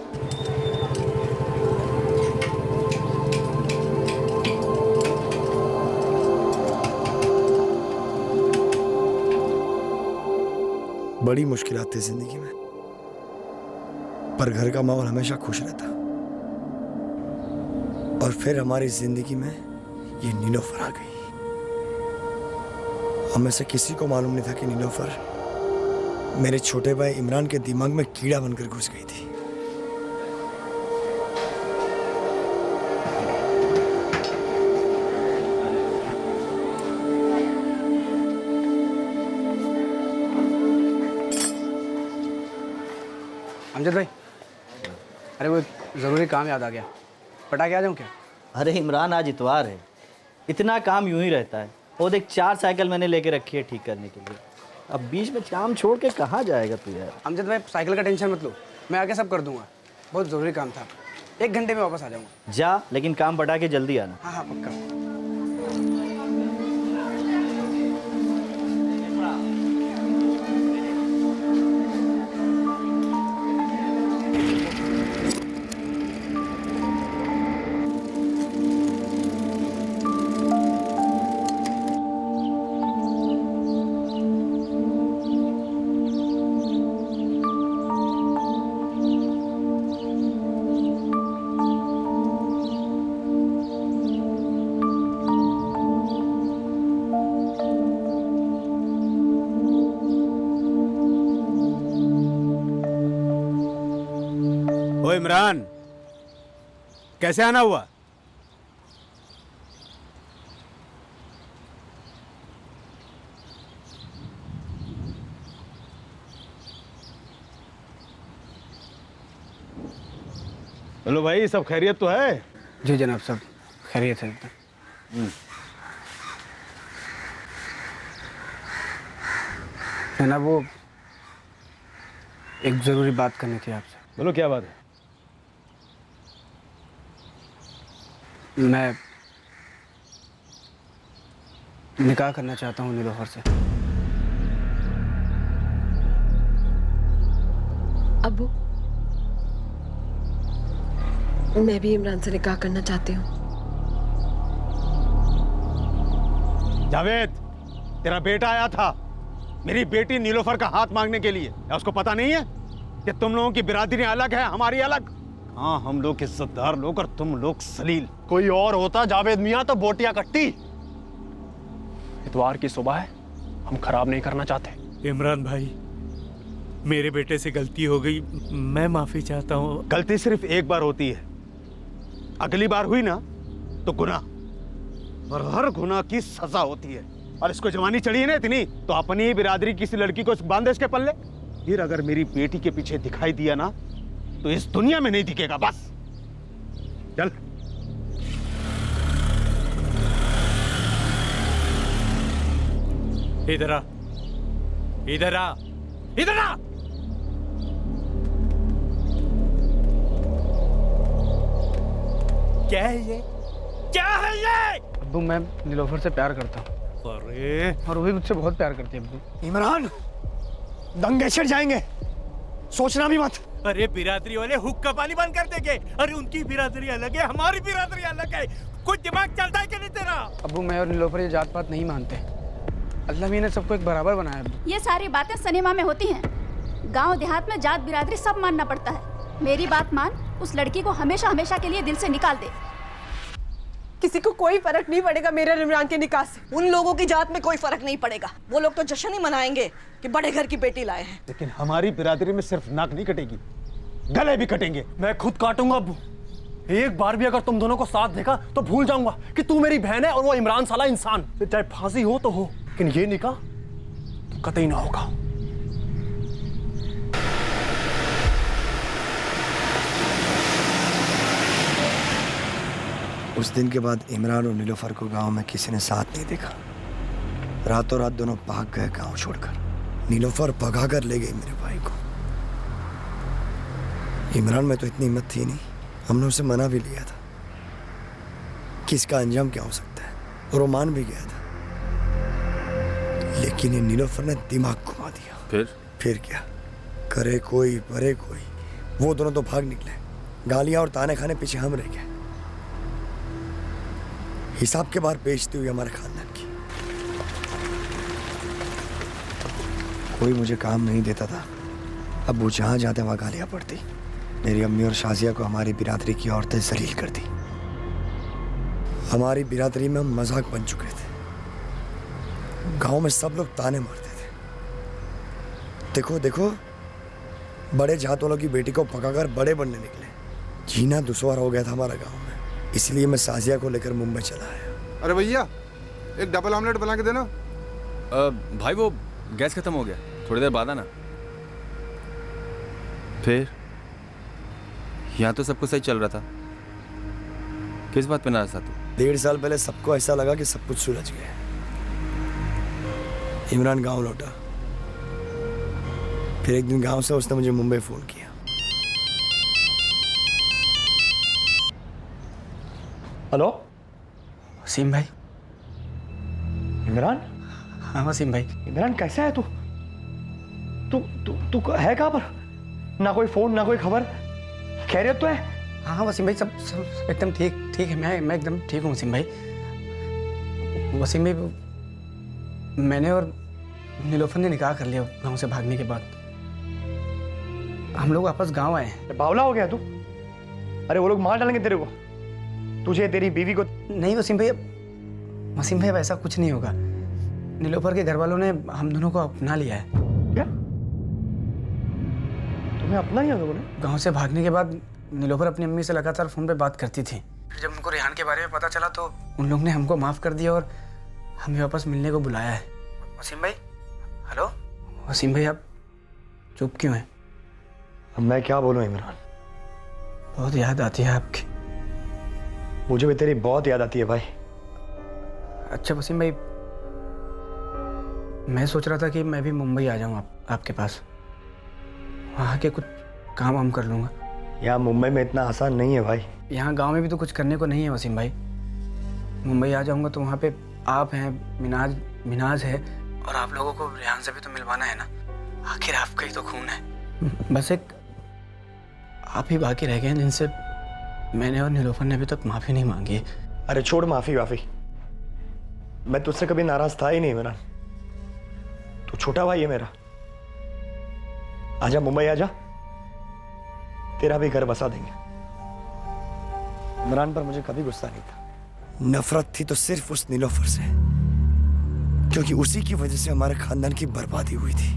बड़ी मुश्किलात थी जिंदगी में, पर घर का माहौल हमेशा खुश रहता। और फिर हमारी जिंदगी में ये नीलोफर आ गई। हमें से किसी को मालूम नहीं था कि नीलोफर मेरे छोटे भाई इमरान के दिमाग में कीड़ा बनकर घुस गई थी। अमजद भाई, अरे वो ज़रूरी काम याद आ गया, पटा के आ जाऊँ क्या? अरे इमरान, आज इतवार है, इतना काम यूं ही रहता है। वो देख 4 साइकिल मैंने लेके रखी है ठीक करने के लिए। अब बीच में काम छोड़ के कहाँ जाएगा तू यार? अमजद भाई साइकिल का टेंशन मत लो, मैं आके सब कर दूंगा। बहुत ज़रूरी काम था, 1 घंटे में वापस आ जाऊँगा। जा, लेकिन काम पटा के जल्दी आना। हाँ हाँ पक्का। ओ इमरान, कैसे आना हुआ? हेलो भाई, सब खैरियत तो है? जी जनाब, सब खैरियत है। जनाब वो एक ज़रूरी बात करनी थी आपसे। बोलो, क्या बात है? मैं निकाह करना चाहता हूँ नीलोफर से। अब्बू, मैं भी इमरान से निकाह करना चाहती हूँ। जावेद, तेरा बेटा आया था मेरी बेटी नीलोफर का हाथ मांगने के लिए। क्या उसको पता नहीं है कि तुम लोगों की बिरादरी अलग है, हमारी अलग? हाँ, हम लोग इज्जतदार लोग और तुम लोग सलील। कोई और होता जावेद मियाँ तो बोटियां कट्टी। इतवार की सुबह है, हम खराब नहीं करना चाहते। इमरान भाई, मेरे बेटे से गलती हो गई, मैं माफी चाहता हूँ। गलती सिर्फ एक बार होती है, अगली बार हुई ना तो गुनाह, और हर गुनाह की सजा होती है। और इसको जवानी चढ़ी है ना इतनी, तो अपनी ही बिरादरी किसी लड़की को बांधे इसके पल्ले। फिर अगर मेरी बेटी के पीछे दिखाई दिया ना तो इस दुनिया में नहीं दिखेगा। बस चल। इधर आ, इधर आ, इधर आ। क्या है ये? क्या है ये? अब्बू, मैं नीलोफर से प्यार करता हूँ। अरे, और वो भी मुझसे बहुत प्यार करती है अब्बू। इमरान, दंगे छिड़ जाएंगे, सोचना भी मत। अरे बिरादरी वाले हुक का पानी बंद कर देंगे। अरे उनकी बिरादरी अलग है, हमारी बिरादरी अलग है। कुछ दिमाग चलता है कि नहीं तेरा? अब्बू, मैं और नीलोफर ये जात पात नहीं मानते। अल्लाह मियां ने सबको एक बराबर बनाया अब्बू। ये सारी बातें सिनेमा में होती हैं। गांव देहात में जात बिरादरी सब मानना पड़ता है। मेरी बात मान, उस लड़की को हमेशा हमेशा के लिए दिल से निकाल दे। किसी को कोई फर्क नहीं पड़ेगा मेरे और इमरान के निकाह से। उन लोगों की जात में कोई फर्क नहीं पड़ेगा। वो लोग तो जश्न ही मनाएंगे कि बड़े घर की बेटी लाए हैं। लेकिन हमारी बिरादरी में सिर्फ नाक नहीं कटेगी, गले भी कटेंगे। मैं खुद काटूंगा अब्बू। एक बार भी अगर तुम दोनों को साथ देखा तो भूल जाऊंगा कि तू मेरी बहन है और वो इमरान साला इंसान। फिर चाहे फांसी हो तो हो, लेकिन ये निकाह तो कतई ना होगा। उस दिन के बाद इमरान और नीलोफर को गांव में किसी ने साथ नहीं देखा। रातों रात दोनों भाग गए गांव छोड़कर। नीलोफर भगा कर ले गई मेरे भाई को। इमरान में तो इतनी हिम्मत थी नहीं, हमने उसे मना भी लिया था कि इसका अंजाम क्या हो सकता है, और वो मान भी गया था। लेकिन ये नीलोफर ने दिमाग घुमा दिया। फिर क्या करे कोई भरे कोई। वो दोनों तो भाग निकले, गालियां और ताने खाने पीछे हम रह गए। हिसाब के बाहर बेइज्जती हुई हमारे खानदान की। कोई मुझे काम नहीं देता था। अब वो जहां जाते वहां गालियां पड़ती। मेरी अम्मी और शाजिया को हमारी बिरादरी की औरतें जलील कर दी। हमारी बिरादरी में हम मजाक बन चुके थे। गांव में सब लोग ताने मारते थे। देखो देखो, बड़े जात वालों की बेटी को पकाकर बड़े बनने निकले। जीना दुश्वार हो गया था हमारा गांव में। इसलिए मैं साजिया को लेकर मुंबई चला आया। अरे भैया, एक डबल ऑमलेट बना के देना। भाई वो गैस खत्म हो गया, थोड़ी देर बाद आना। फिर यहाँ तो सब कुछ सही चल रहा था, किस बात पे नाराज था तू? 1.5 साल पहले सबको ऐसा लगा कि सब कुछ सुलझ गया। इमरान गांव लौटा। फिर एक दिन गांव से उसने मुझे मुंबई फोन किया। हेलो वसीम भाई। इमरान? हाँ वसीम भाई। इमरान कैसा है तू? तू तू तू है कहाँ पर? ना कोई फोन ना कोई खबर। खैरियत तो है? हाँ वसीम भाई, सब एकदम ठीक है। मैं एकदम ठीक हूँ वसीम भाई। वसीम भाई, मैंने और नीलोफर ने निकाह कर लिया गांव से भागने के बाद। हम लोग वापस गांव आए हैं। बावला हो गया तू? अरे वो लोग मार डालेंगे तेरे को, तुझे तेरी बीवी को। नहीं वसीम भाई, वसीम भाई ऐसा कुछ नहीं होगा। नीलोफर के घर वालों ने हम दोनों को अपना लिया है। क्या? तुम्हें अपना लिया लोगों ने? गांव से भागने के बाद नीलोफर अपनी अम्मी से लगातार फोन पे बात करती थी। फिर जब उनको रेहान के बारे में पता चला तो उन लोग ने हमको माफ कर दिया और हमें वापस मिलने को बुलाया है। वसीम भाई, हेलो वसीम भाई, आप चुप क्यों हैं? अब मैं क्या बोलूं इमरान? बहुत याद आती है आपकी। मुझे भी तेरी बहुत याद आती है भाई। अच्छा वसीम भाई, मैं सोच रहा था कि मैं भी मुंबई आ जाऊं आपके पास। वहाँ के कुछ काम वाम कर लूँगा। यहाँ मुंबई में इतना आसान नहीं है भाई। यहाँ गांव में भी तो कुछ करने को नहीं है वसीम भाई। मुंबई आ जाऊँगा तो वहाँ पे आप हैं, मिनाज है, और आप लोगों को रेहान से भी तो मिलवाना है ना। आखिर आपका ही तो खून है। बस एक आप ही बाकी रह गए हैं जिनसे मैंने और नीलोफर ने अभी तक माफ़ी नहीं मांगी है। अरे छोड़ माफ़ी वाफ़ी, मैं तुझसे कभी नाराज था ही नहीं मेरा। तू छोटा भाई है मेरा। आजा मुंबई आजा, तेरा भी घर बसा देंगे। इमरान पर मुझे कभी गुस्सा नहीं था। नफरत थी तो सिर्फ उस नीलोफर से क्योंकि उसी की वजह से हमारे खानदान की बर्बादी हुई थी।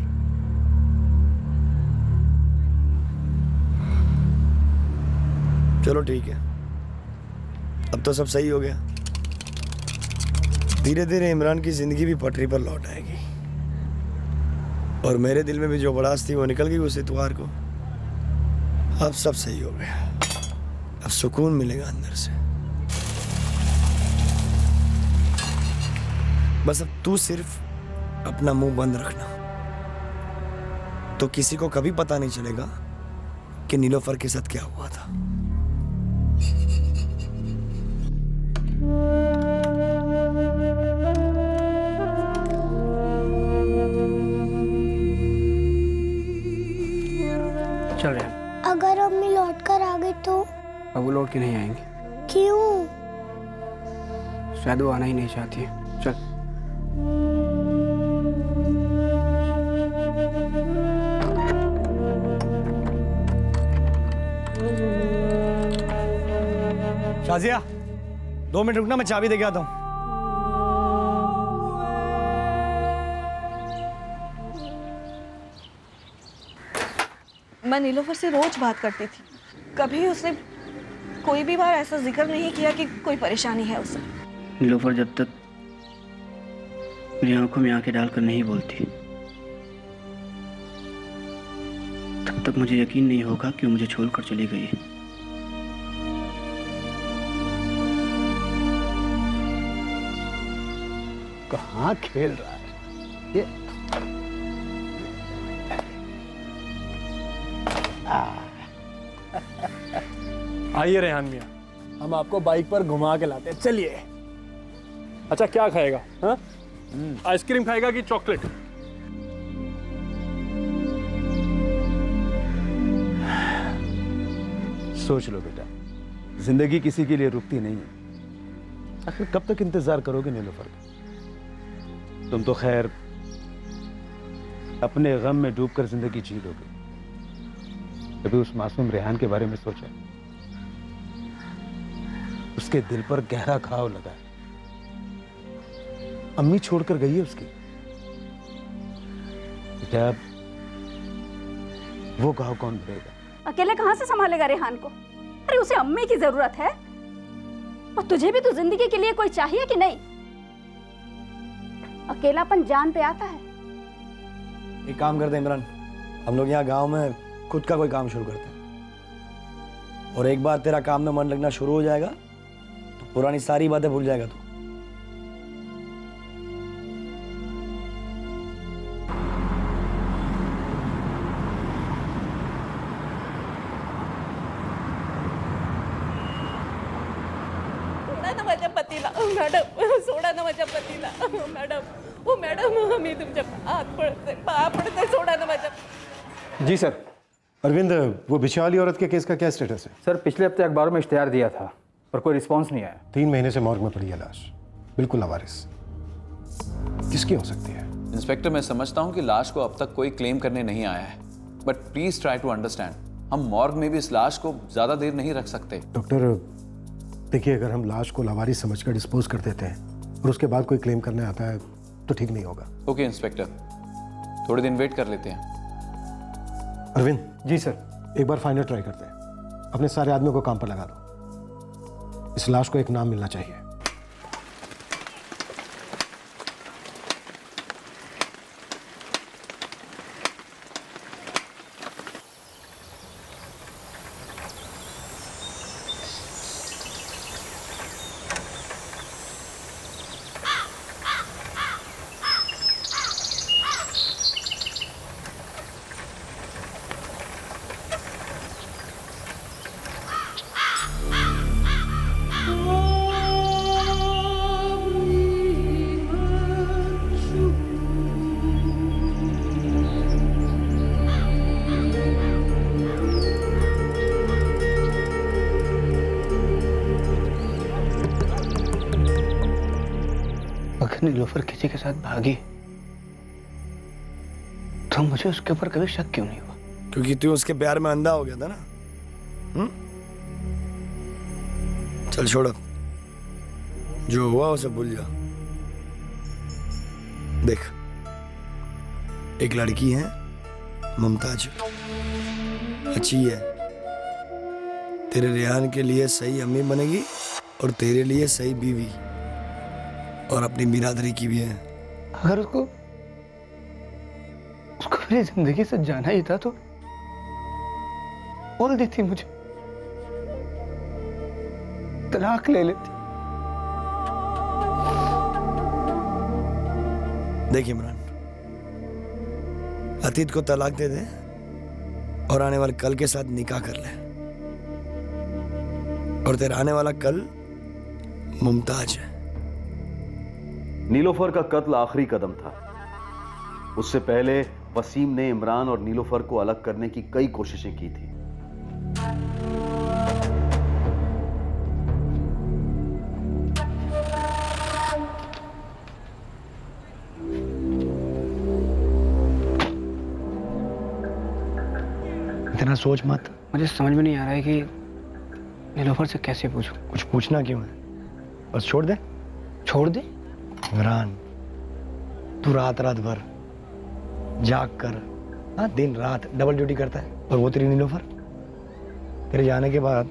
चलो ठीक है, अब तो सब सही हो गया। धीरे धीरे इमरान की जिंदगी भी पटरी पर लौट आएगी और मेरे दिल में भी जो भड़ास थी वो निकल गई उस इतवार को। अब सब सही हो गया, अब सुकून मिलेगा अंदर से। बस अब तू सिर्फ अपना मुंह बंद रखना, तो किसी को कभी पता नहीं चलेगा कि नीलोफर के साथ क्या हुआ था। चल रहे हैं। अगर अम्मी लौट कर आ गई तो? अब वो लौट के नहीं आएंगे। क्यों? शायद वो आना ही नहीं चाहती है। चल। शाजिया, 2 मिनट रुकना, मैं चाबी देके आता हूँ। मैं नीलोफर से रोज बात करती थी, कभी उसने कोई भी बार ऐसा जिक्र नहीं किया कि कोई परेशानी है उसे। नीलोफर जब तक मेरी आंखों में आंखें डालकर नहीं बोलती तब तक मुझे यकीन नहीं होगा कि वो मुझे छोड़कर चली गई है। कहाँ खेल रहा है ये? आइए रेहान मियाँ, हम आपको बाइक पर घुमा के लाते हैं। चलिए। अच्छा क्या खाएगा? हाँ, आइसक्रीम खाएगा कि चॉकलेट? सोच लो बेटा, जिंदगी किसी के लिए रुकती नहीं है। आखिर कब तक इंतजार करोगे नीलोफर का? तुम तो खैर अपने गम में डूबकर जिंदगी जी लोगे। कभी उस मासूम रेहान के बारे में सोचा? उसके दिल पर गहरा घाव लगा है। अम्मी छोड़कर गई है उसकी। बेटा, वो घाव कौन भरेगा? अकेले कहाँ से संभालेगा रेहान को? अरे उसे अम्मी की जरूरत है, और तुझे भी तो जिंदगी के लिए कोई चाहिए कि नहीं? अकेलापन जान पे आता है। एक काम करते हैं इमरान, हम लोग यहाँ गांव में खुद का कोई काम शुरू करते हैं, और एक बार तेरा काम में मन लगना शुरू हो जाएगा तो पुरानी सारी बातें भूल जाएगा तू। सोडा ना माझ्या पतीला मॅडम, सोडा ना माझ्या पतीला मॅडम, ओ मॅडम मी तुमच्या हात पडते, पाया पडते, सोडा ना माझ्या। जी सर। अरविंद, वो बिछे वाली औरत के केस का क्या स्टेटस है? सर पिछले हफ्ते अखबार में इश्तेहार दिया था पर कोई रिस्पांस नहीं आया। 3 महीने से मॉर्ग में पड़ी है लाश, बिल्कुल लावारिस। किसकी हो सकती है? इंस्पेक्टर, मैं समझता हूँ कि लाश को अब तक कोई क्लेम करने नहीं आया है, but please try to understand. हम मॉर्ग में भी इस लाश को ज्यादा देर नहीं रख सकते। डॉक्टर देखिए, अगर हम लाश को लावारिस समझकर डिस्पोज कर देते हैं और उसके बाद कोई क्लेम करने आता है तो ठीक नहीं होगा। ओके इंस्पेक्टर, थोड़े दिन वेट कर लेते हैं। अरविंद। जी सर। एक बार फाइनल ट्राई करते हैं, अपने सारे आदमियों को काम पर लगा दो। इस लाश को एक नाम मिलना चाहिए। अगर नीलोफर किसी के साथ भागी तो मुझे उसके ऊपर कभी शक क्यों नहीं हुआ? क्योंकि तू उसके प्यार में अंधा हो गया था ना। चल छोड़, अब जो हुआ उसे भूल जा। देख, एक लड़की है मुमताज, अच्छी है, तेरे रेहान के लिए सही अम्मी बनेगी और तेरे लिए सही बीवी, और अपनी बिरादरी की भी है। अगर उसको मेरी जिंदगी से जाना ही था तो बोल देती, मुझे तलाक ले लेती। देख इमरान, अतीत को तलाक दे दे और आने वाले कल के साथ निकाह कर ले, और तेरा आने वाला कल मुमताज है। नीलोफर का कत्ल आखिरी कदम था। उससे पहले वसीम ने इमरान और नीलोफर को अलग करने की कई कोशिशें की थी। इतना सोच मत। मुझे समझ में नहीं आ रहा है कि नीलोफर से कैसे पूछूं। कुछ पूछना क्यों है, बस छोड़ दे। छोड़ दे? इमरान, तू रात रात भर जाग कर, हाँ, दिन रात डबल ड्यूटी करता है, और वो तेरी नीलोफर तेरे जाने के बाद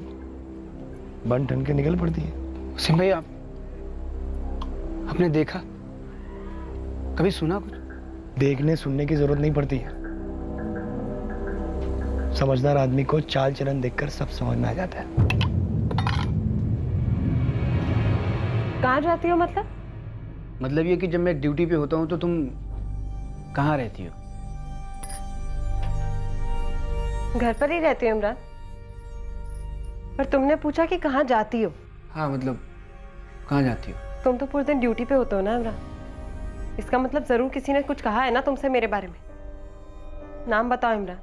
बन ठन के निकल पड़ती है। वसीम भाई, आपने देखा, कभी सुना कुछ? देखने सुनने की जरूरत नहीं पड़ती है। समझदार आदमी को चाल चलन देखकर सब समझ में आ जाता है। कहाँ जाती हो मतलब? मतलब ये कि जब मैं ड्यूटी पे होता हूँ तो तुम कहाँ रहती हो? घर पर ही रहती हो इमरान। पर तुमने पूछा कि कहाँ जाती हो। हाँ, मतलब कहाँ जाती हो? तुम तो पूरे दिन ड्यूटी पे होते हो ना इमरान। इसका मतलब जरूर किसी ने कुछ कहा है ना तुमसे मेरे बारे में। नाम बताओ इमरान,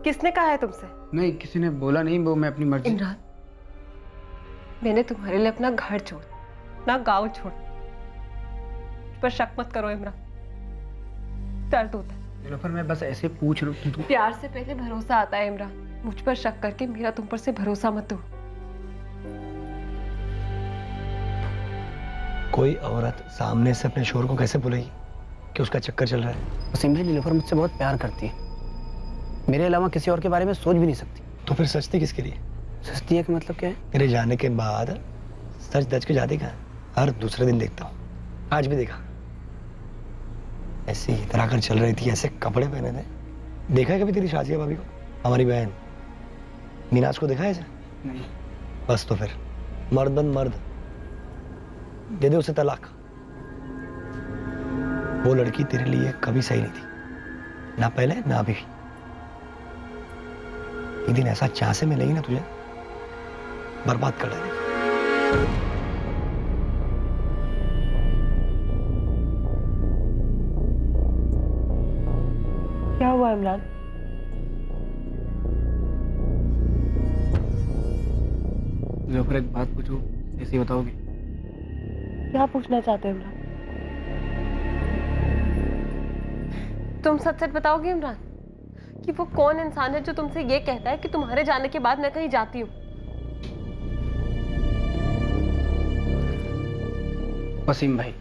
किसने कहा है तुमसे? नहीं, किसी ने बोला नहीं, वो मैं अपनी मर्जी। इमरान, मैंने तुम्हारे लिए अपना घर छोड़, अपना गांव छोड़, मुझ पर शक मत करो इमरान, दर्द होता है। नीलोफर, मैं बस ऐसे पूछ रहा हूँ। प्यार से पहले भरोसा आता है इमरान। मुझ पर शक करके मेरा तुम पर से भरोसा मत तोड़ो। कोई औरत सामने से अपने शोहर को कैसे बोलेगी कि उसका चक्कर चल रहा है? वसीम भाई, नीलोफर मुझसे बहुत प्यार करती है, मेरे अलावा किसी और के बारे में सोच भी नहीं सकती। तो फिर सचती किसके लिए? सचती है कि मतलब क्या है? तेरे जाने के बाद सच दच के जाती कहाँ? हर दूसरे दिन देखता हूँ, आज भी देखा। ऐसे ही इतरा कर चल रही थी, ऐसे कपड़े पहने थे। देखा है कभी तेरी शाजिया भाभी को? हमारी बहन मीनाज को देखा है ऐसे? नहीं। बस तो फिर मर्द बंद मर्द, दे दे उसे तलाक। वो लड़की तेरे लिए कभी सही नहीं थी, ना पहले ना अभी। एक दिन ऐसा चाह से मिलेगी ना तुझे, बर्बाद कर देगी। क्या हुआ इमरान? नीलोफर, एक बात पूछूं, ऐसे ही बताओगे? क्या पूछना चाहते हो इमरान? तुम सच सच बताओगे इमरान कि वो कौन इंसान है जो तुमसे ये कहता है कि तुम्हारे जाने के बाद मैं कहीं जाती हूँ? वसीम भाई,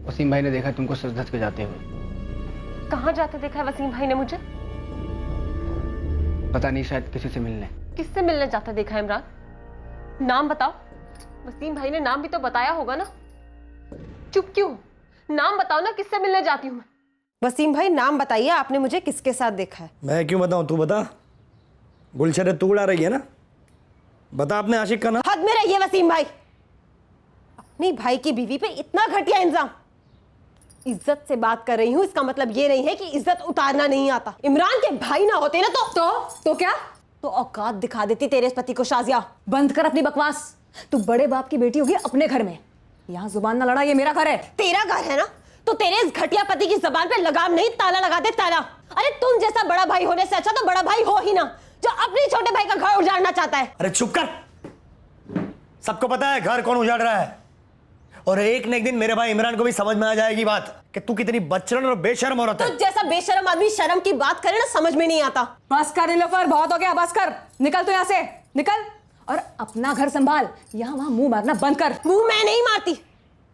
वसीम भाई ने देखा तुमको सच धज के जाते हुए। कहाँ जाते देखा है वसीम भाई ने मुझे? पता नहीं, शायद किसी से मिलने। किससे मिलने जाता देखा है इमरान? नाम बताओ। वसीम भाई ने नाम भी तो बताया होगा ना। चुप क्यों? नाम बताओ ना, किससे मिलने जाती हूँ मैं? वसीम भाई, नाम बताइए, आपने मुझे किसके साथ देखा है? मैं क्यों बताऊं, तू बता। गुलशरे तू उड़ा रही है ना, बता अपने आशिक का नाम। हद में रहिए वसीम भाई। अपनी भाई की बीवी पे इतना घटिया इंजाम। इज्जत से बात कर रही हूँ, इसका मतलब ये नहीं है कि इज्जत उतारना नहीं आता। इमरान के भाई ना होते ना तो क्या? तो औकात दिखा देती तेरे इस पति को। शाजिया, बंद कर अपनी बकवास। तू बड़े बाप की बेटी होगी अपने घर में, यहाँ जुबान ना लड़ा, ये मेरा घर है। तेरा घर है ना, तो तेरे इस घटिया पति की जबान पे लगाम नहीं, ताला लगा दे, ताला। अरे तुम जैसा बड़ा भाई होने से अच्छा तो बड़ा भाई हो ही ना, जो अपने छोटे भाई का घर उजाड़ना चाहता है। अरे चुप कर, सबको पता है घर कौन उजाड़ रहा है, और एक न एक दिन मेरे भाई इमरान को भी समझ में आ जाएगी बात कि तू कितनी बदचलन और बेशर्म औरत है। तो जैसा बेशर्म आदमी शर्म की बात करे ना, समझ में नहीं आता। बस कर नीलोफर, बहुत हो गया, बस कर। निकल तू यहाँ से, निकल, और अपना घर संभाल। यहाँ वहां मुंह मारना बंद कर। मुंह मैं नहीं मारती,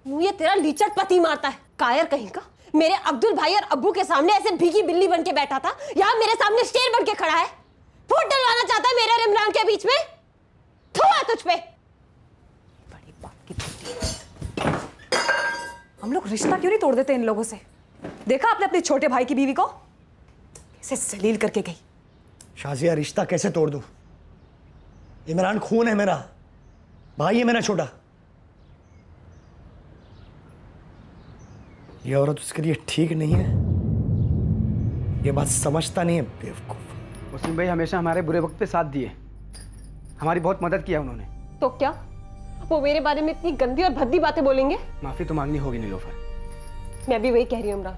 मुंह ये तेरा लीचट पति मारता है। कायर कहीं का, मेरे अब्दुल भाई और अब्बू के सामने ऐसे भीगी बिल्ली बन के बैठा था, यहाँ मेरे सामने शेर बन के खड़ा है। फूट डलवाना चाहता है मेरे और इमरान के बीच में। थूआ तुझ पे। बड़ी बात की बेटी। हम लोग रिश्ता क्यों नहीं तोड़ देते इन लोगों से? देखा आपने अपने छोटे भाई की बीवी को कैसे जलील करके गई। शाजिया, रिश्ता कैसे तोड़ दूं? इमरान खून है मेरा, भाई है मेरा छोटा। ये औरत उसके लिए ठीक नहीं है, ये बात समझता नहीं है, बेवकूफ। वसीम भाई हमेशा हमारे बुरे वक्त पे साथ दिए, हमारी बहुत मदद किया उन्होंने। तो क्या वो मेरे बारे में इतनी गंदी और भद्दी बातें बोलेंगे? माफी तो मांगनी होगी नीलोफर। मैं भी वही कह रही हूँ इमरान,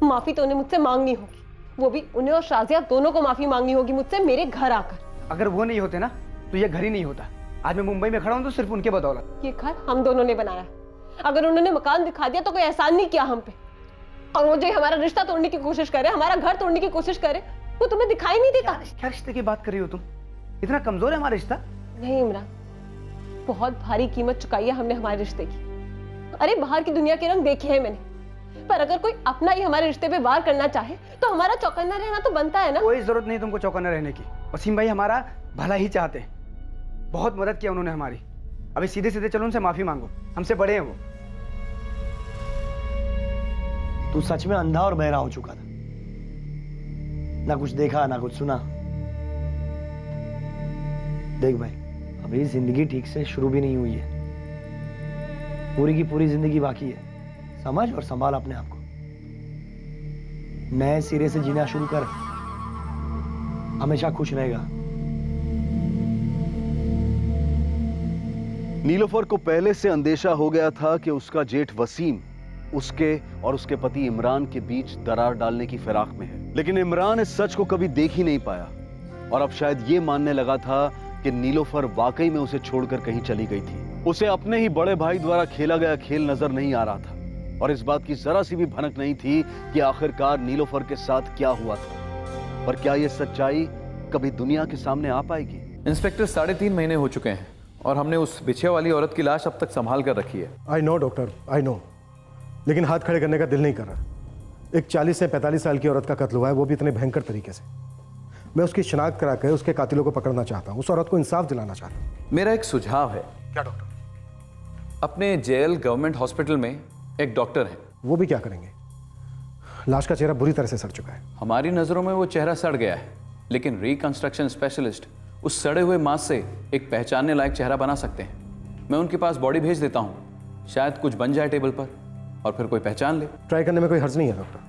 माफी तो उन्हें मुझसे मांगनी होगी, वो भी उन्हें और शाजिया दोनों को माफी मांगनी होगी मुझसे मेरे घर आकर। अगर वो नहीं होते ना तो ये घर ही नहीं होता। आज मैं मुंबई में खड़ा हूँ तो सिर्फ उनके बदौलत। ये घर हम दोनों ने बनाया, अगर उन्होंने मकान दिखा दिया तो कोई एहसान नहीं किया हम पे। और वो जो हमारा रिश्ता तोड़ने की कोशिश करे, हमारा घर तोड़ने की कोशिश करे, वो तुम्हें दिखाई नहीं देता? क्या रिश्ते की बात कर रही हो तुम? इतना कमजोर है हमारा रिश्ता? नहीं इमरान, बहुत भारी कीमत चुकाई है हमने हमारे रिश्ते की। अरे बाहर की दुनिया के रंग देखे हैं मैंने, पर अगर कोई अपना ही हमारे रिश्ते पे वार करना चाहे तो हमारा चौकन्ना रहना तो बनता है ना। कोई जरूरत नहीं तुमको चौकन्ना रहने की। वसीम भाई हमारा भला ही चाहते हैं, बहुत मदद किया उन्होंने हमारी। अभी सीधे सीधे चलो उनसे माफी मांगो, हमसे बड़े हैं वो। तू सच में अंधा और बहरा हो चुका था, ना कुछ देखा ना कुछ सुना। देख भाई, अभी जिंदगी ठीक से शुरू भी नहीं हुई है, पूरी की पूरी जिंदगी बाकी है। समझ और संभाल अपने आप को, नए सिरे से जीना शुरू कर, हमेशा खुश रहेगा। नीलोफर को पहले से अंदेशा हो गया था कि उसका जेठ वसीम उसके और उसके पति इमरान के बीच दरार डालने की फिराक में है, लेकिन इमरान इस सच को कभी देख ही नहीं पाया और अब शायद ये मानने लगा था कि नीलोफर वाकई में उसे छोड़कर कहीं चली गई थी। उसे अपने ही बड़े भाई द्वारा खेला गया खेल नजर नहीं आ रहा था और इस बात की जरा सी भी भनक नहीं थी कि आखिरकार नीलोफर के साथ क्या हुआ था। पर क्या यह सच्चाई कभी दुनिया के सामने आ पाएगी? इंस्पेक्टर 3.5 महीने हो चुके हैं और हमने उस बिछे वाली औरत की लाश अब तक संभाल कर रखी है। I know doctor, I know, लेकिन हाथ खड़े करने का दिल नहीं कर रहा। एक 40 से 45 साल की औरत का कत्ल हुआ है, वो भी इतने भयंकर तरीके से। मैं उसकी शिनाख्त करा कर उसके कातिलों को पकड़ना चाहता हूँ, उस औरत को इंसाफ दिलाना चाहता हूँ। मेरा एक सुझाव है। क्या डॉक्टर? अपने जेएल गवर्नमेंट हॉस्पिटल में एक डॉक्टर है। वो भी क्या करेंगे? लाश का चेहरा बुरी तरह से सड़ चुका है। हमारी नजरों में वो चेहरा सड़ गया है, लेकिन रिकंस्ट्रक्शन स्पेशलिस्ट उस सड़े हुए मांस से एक पहचानने लायक चेहरा बना सकते हैं। मैं उनके पास बॉडी भेज देता हूँ, शायद कुछ बन जाए टेबल पर और फिर कोई पहचान ले। ट्राई करने में कोई हर्ज नहीं है डॉक्टर।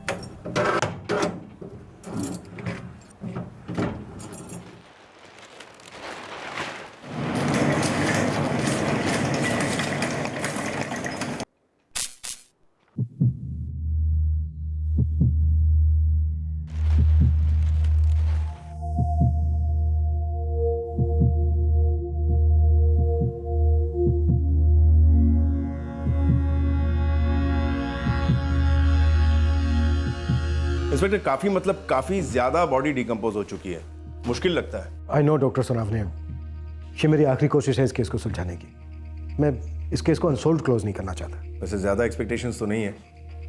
इंस्पेक्टर, काफी ज्यादा बॉडी डिकम्पोज हो चुकी है, मुश्किल लगता है। आई नो डॉक्टर सुनावने, ये मेरी आखिरी कोशिश है इस केस को सुलझाने की। मैं इस केस को अनसोल्ड क्लोज नहीं करना चाहता। वैसे ज्यादा एक्सपेक्टेशंस तो नहीं है,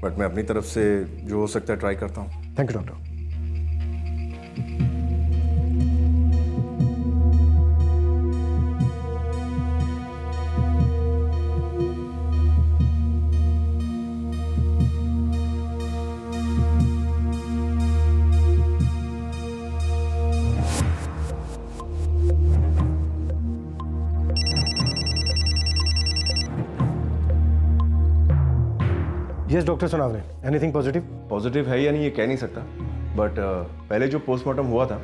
बट मैं अपनी तरफ से जो हो सकता है ट्राई करता हूँ। Thank you doctor. Yes doctor सुनावने, एनीथिंग पॉजिटिव? पॉजिटिव है या नहीं ये कह नहीं सकता, बट पहले जो पोस्टमार्टम हुआ था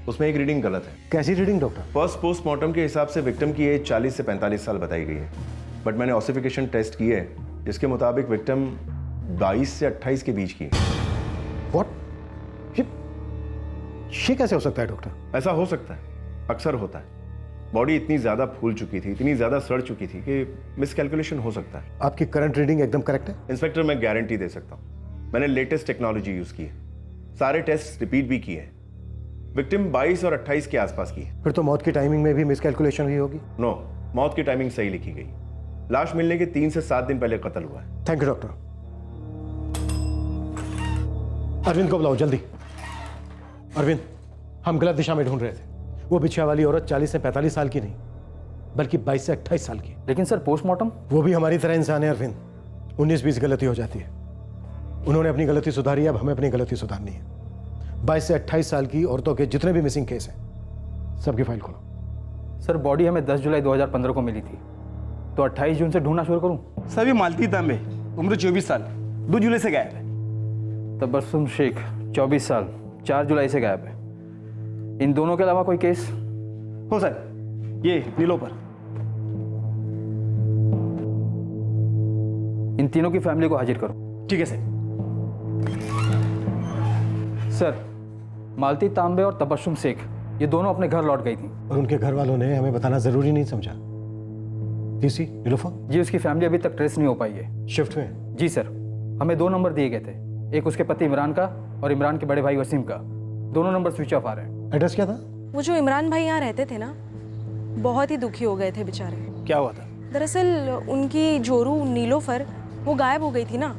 उसमें एक रीडिंग गलत है। कैसी रीडिंग डॉक्टर? फर्स्ट पोस्टमार्टम के हिसाब से विक्टिम की एज 40 से 45 साल बताई गई है, बट मैंने ऑसिफिकेशन टेस्ट किए हैं जिसके मुताबिक विक्टिम 22 से 28 के बीच की है। व्हाट? ये कैसे हो सकता है डॉक्टर? ऐसा हो सकता है, अक्सर होता है। बॉडी इतनी ज्यादा फूल चुकी थी, इतनी ज्यादा सड़ चुकी थी कि मिसकैलकुलेशन हो सकता है। आपकी करंट रीडिंग एकदम करेक्ट है? इंस्पेक्टर, मैं गारंटी दे सकता हूँ, मैंने लेटेस्ट टेक्नोलॉजी यूज की है, सारे टेस्ट रिपीट भी किए हैं। विक्टिम 22 और 28 के आसपास की है। फिर तो मौत की टाइमिंग में भी मिसकैलकुलेशन हुई होगी। नो, मौत की टाइमिंग सही लिखी गई। लाश मिलने के 3 से 7 दिन पहले कत्ल हुआ है। Thank you doctor. अरविंद को बुलाओ जल्दी। अरविंद, हम गलत दिशा में ढूंढ रहे थे। वो बिछिया वाली औरत 40 से 45 साल की नहीं, बल्कि 22 से 28 साल की। लेकिन सर पोस्टमार्टम? वो भी हमारी तरह इंसान है अरविंद। 19-20 गलती हो जाती है। उन्होंने अपनी गलती सुधारी, अब हमें अपनी गलती सुधारनी है। 22 से 28 साल की औरतों के जितने भी मिसिंग केस हैं, सबकी फाइल खोलो। सर बॉडी हमें 10 जुलाई 2015 को मिली थी, तो 28 जून से ढूंढना शुरू करूं? सर, मालती तांबे, उम्र 24 साल, 2 जुलाई से गायब है। तबस्सुम शेख 24 साल, 4 जुलाई से गायब है। इन दोनों के अलावा कोई केस हो सर? ये नीलोफर। इन तीनों की फैमिली को हाजिर करो। ठीक है सर। सर, मालती तांबे और तबस्सुम शेख ये दोनों अपने घर लौट गई थी, और उनके घर वालों ने हमें बताना जरूरी नहीं समझा। टीसी नीलोफर? जी, उसकी फैमिली अभी तक ट्रेस नहीं हो पाई है। शिफ्ट में? जी सर, हमें 2 नंबर दिए गए थे, एक उसके पति इमरान का और इमरान के बड़े भाई वसीम का। दोनों नंबर स्विच ऑफ आ रहे हैं। एड्रेस क्या था? वो जो इमरान भाई यहाँ रहते थे ना, बहुत ही दुखी हो गए थे बेचारे। क्या हुआ था? दरअसल उनकी जोरू नीलोफर वो गायब हो गई थी ना,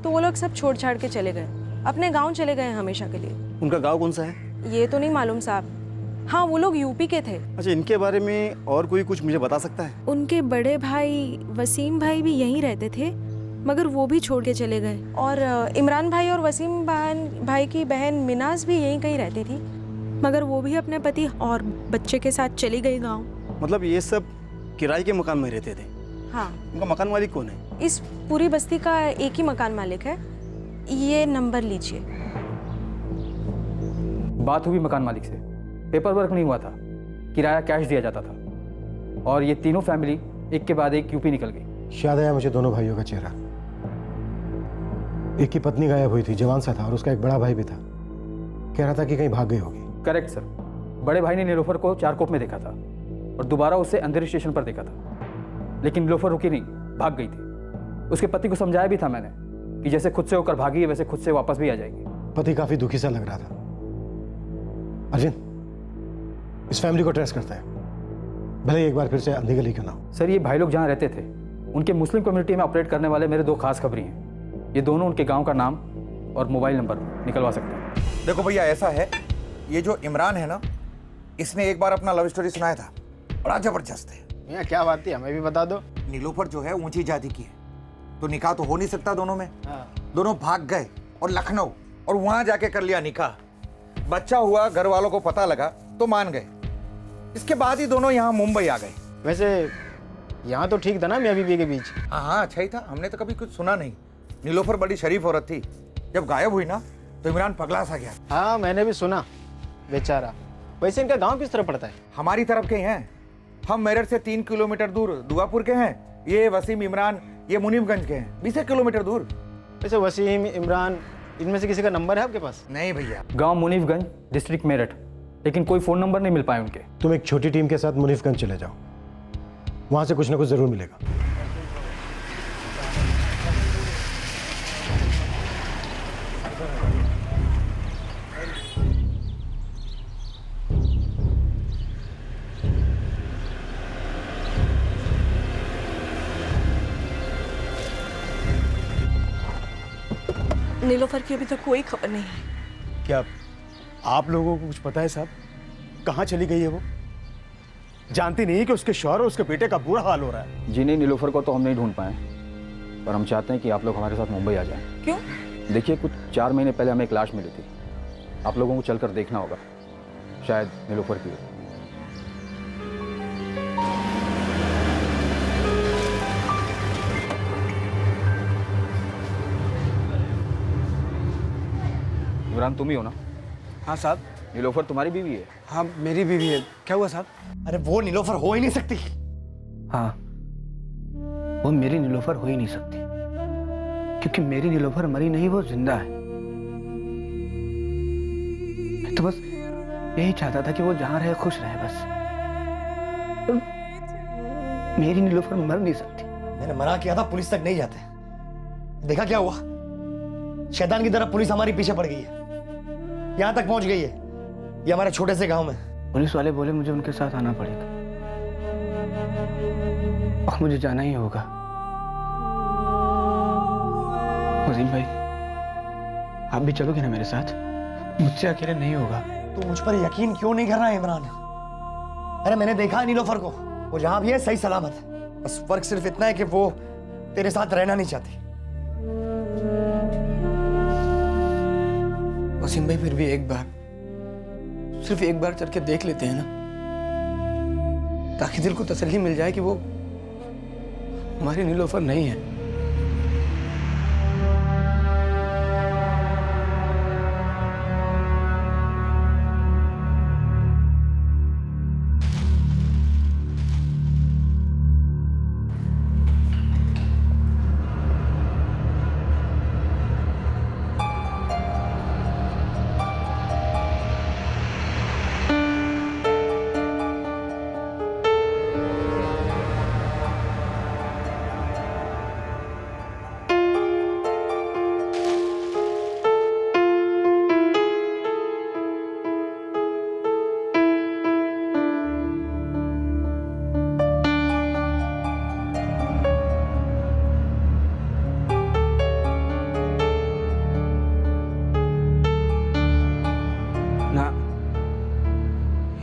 तो वो लोग सब छोड़ छाड़ के चले गए, अपने गांव चले गए हमेशा के लिए। उनका गांव कौन सा है? ये तो नहीं मालूम साहब। हाँ, वो लोग यूपी के थे। अच्छा, इनके बारे में और कोई कुछ मुझे बता सकता है? उनके बड़े भाई वसीम भाई भी यहीं रहते थे, मगर वो भी छोड़ के चले गए। और इमरान भाई और वसीम भाई की बहन मिनाज भी यहीं कहीं रहती थी, मगर वो भी अपने पति और बच्चे के साथ चली गई गांव। मतलब ये सब किराए के मकान में रहते थे? हाँ। उनका मकान मालिक कौन है? इस पूरी बस्ती का एक ही मकान मालिक है। ये नंबर लीजिए। बात हुई मकान मालिक से, पेपर वर्क नहीं हुआ था, किराया कैश दिया जाता था, और ये तीनों फैमिली एक के बाद एक यूपी निकल गई। याद आया मुझे दोनों भाइयों का चेहरा। एक की पत्नी गायब हुई थी, जवान सा था, और उसका एक बड़ा भाई भी था, कह रहा था कि कहीं भाग गई होगी। Correct sir. बड़े भाई ने नीलोफर को चारकोप में देखा था और दोबारा उसे अंधेरी स्टेशन पर देखा था, लेकिन नीलोफर रुकी नहीं, भाग गई थी। उसके पति को समझाया भी था मैंने कि जैसे खुद से होकर भागी है वैसे खुद से वापस भी आ जाएगी। पति काफी दुखी सा लग रहा था। अरविंद, इस फैमिली को ट्रेस करता है, भले एक बार फिर से अंधी गली क्यों ना हो। सर, ये भाई लोग जहाँ रहते थे उनके मुस्लिम कम्युनिटी में ऑपरेट करने वाले मेरे 2 खास खबरी हैं। ये दोनों उनके गांव का नाम और मोबाइल नंबर निकलवा सकते हैं। देखो भैया, ऐसा है, ये जो इमरान है ना, इसने एक बार अपना लव स्टोरी सुनाया था, बड़ा जबरदस्त है। भैया क्या बात थी, हमें भी बता दो। नीलोफर जो है ऊंची जाति की है, तो निकाह तो हो नहीं सकता दोनों में। दोनों भाग गए और लखनऊ, और वहां जाके कर लिया निकाह। बच्चा हुआ, घर वालों को पता लगा तो मान गए। इसके बाद ही दोनों यहाँ मुंबई आ गए। वैसे यहाँ तो ठीक था ना मियाँ बीवी के बीच? हाँ, अच्छा ही था, हमने तो कभी कुछ सुना नहीं। नीलोफर बड़ी शरीफ औरत थी, जब गायब हुई ना तो इमरान पगला सा गया। हाँ, मैंने भी सुना, बेचारा। वैसे इनका गांव किस तरफ पड़ता है? हमारी तरफ के हैं, हम मेरठ से 3 किलोमीटर दूर दुआपुर के हैं। ये वसीम इमरान ये मुनीमगंज के हैं, 20 किलोमीटर दूर। वैसे वसीम इमरान इनमें से किसी का नंबर है आपके पास? नहीं भैया। गांव मुनीफगंज, डिस्ट्रिक्ट मेरठ, लेकिन कोई फोन नंबर नहीं मिल पाए उनके। तुम एक छोटी टीम के साथ मुनीफगंज चले जाओ, वहां से कुछ ना कुछ जरूर मिलेगा। नीलोफर की अभी तक कोई खबर नहीं है। क्या आप लोगों को कुछ पता है साहब, कहाँ चली गई है वो? जानती नहीं कि उसके शौहर और उसके बेटे का बुरा हाल हो रहा है। जी नहीं, नीलोफर को तो हम नहीं ढूंढ पाए, पर हम चाहते हैं कि आप लोग हमारे साथ मुंबई आ जाएं। क्यों? देखिए, कुछ 4 महीने पहले हमें एक लाश मिली थी, आप लोगों को चलकर देखना होगा, शायद नीलोफर की हो। इमरान, तुम ही हो ना? हाँ साहब। नीलोफर तुम्हारी बीवी है? हाँ, मेरी बीवी है। क्या हुआ साहब? अरे वो नीलोफर हो ही नहीं सकती। हाँ, वो मेरी नीलोफर हो ही नहीं सकती, क्योंकि मेरी नीलोफर मरी नहीं, वो जिंदा है। मैं तो बस यही चाहता था कि वो जहां रहे खुश रहे, बस। मेरी नीलोफर मर नहीं सकती। मैंने मना किया था, पुलिस तक नहीं जाते। देखा क्या हुआ? शैतान की तरह पुलिस हमारी पीछे पड़ गई है, यहां तक पहुंच गई है, ये हमारे छोटे से गांव में। पुलिस वाले बोले मुझे उनके साथ आना पड़ेगा, और मुझे जाना ही होगा। वसीम भाई, आप भी चलोगे ना मेरे साथ? मुझसे अकेले नहीं होगा। तू मुझ पर यकीन क्यों नहीं कर रहा है इमरान? अरे मैंने देखा है नीलोफर को, वो जहां भी है सही सलामत है। बस फर्क सिर्फ इतना है कि वो तेरे साथ रहना नहीं चाहती। वसीम भाई, फिर भी एक बार, सिर्फ एक बार चल के देख लेते हैं ना, ताकि दिल को तसल्ली मिल जाए कि वो हमारी नीलोफर नहीं है।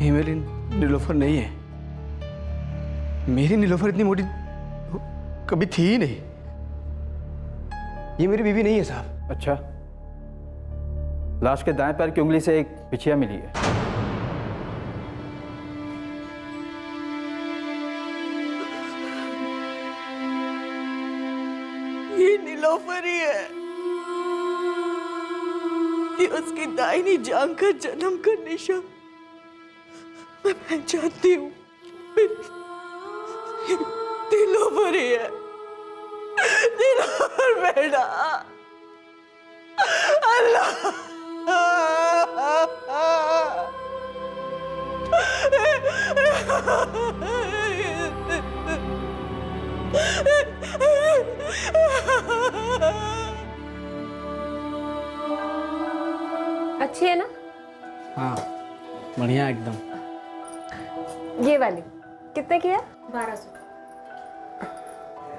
ये मेरी नीलोफर नहीं है। मेरी नीलोफर इतनी मोटी कभी थी ही नहीं। ये मेरी बीवी नहीं है साहब। अच्छा, लाश के दाएं पैर की उंगली से एक बिछिया मिली है। ये नीलोफर ही है। ये उसकी दाहिनी जांघ का जन्म का निशान मैं पहचानती हूँ। नीलोफर ही है। नीलोफर बेटा, अल्लाह अच्छी है ना? हाँ, बढ़िया एकदम। ये वाली कितने की है? 1200।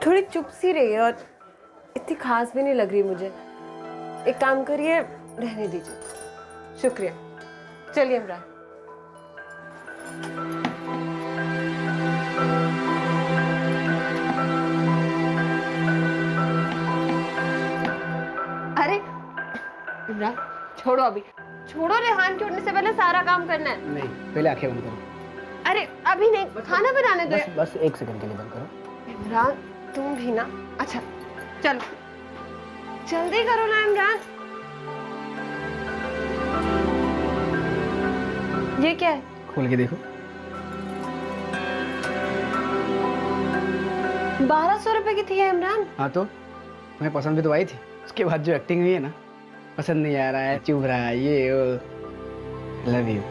थोड़ी चुप सी रही है और इतनी खास भी नहीं लग रही मुझे। एक काम करिए, रहने दीजिए। शुक्रिया। चलिए इमरान। अरे इमरान, छोड़ो अभी, छोड़ो। रेहान के उठने से पहले सारा काम करना है। नहीं, पहले आंखें बंद करो। अरे अभी नहीं, खाना बनाने दो। बस एक सेकंड के लिए बंद करो। इमरान तुम भी ना। अच्छा चलो, जल्दी करो ना इमरान। ये क्या है? खोल के देखो। 1200 रुपए की थी है इमरान। हाँ तो तुम्हें पसंद भी तो आई थी। उसके बाद जो एक्टिंग हुई है ना, पसंद नहीं आ रहा है, चुभ रहा है, ये लव यू।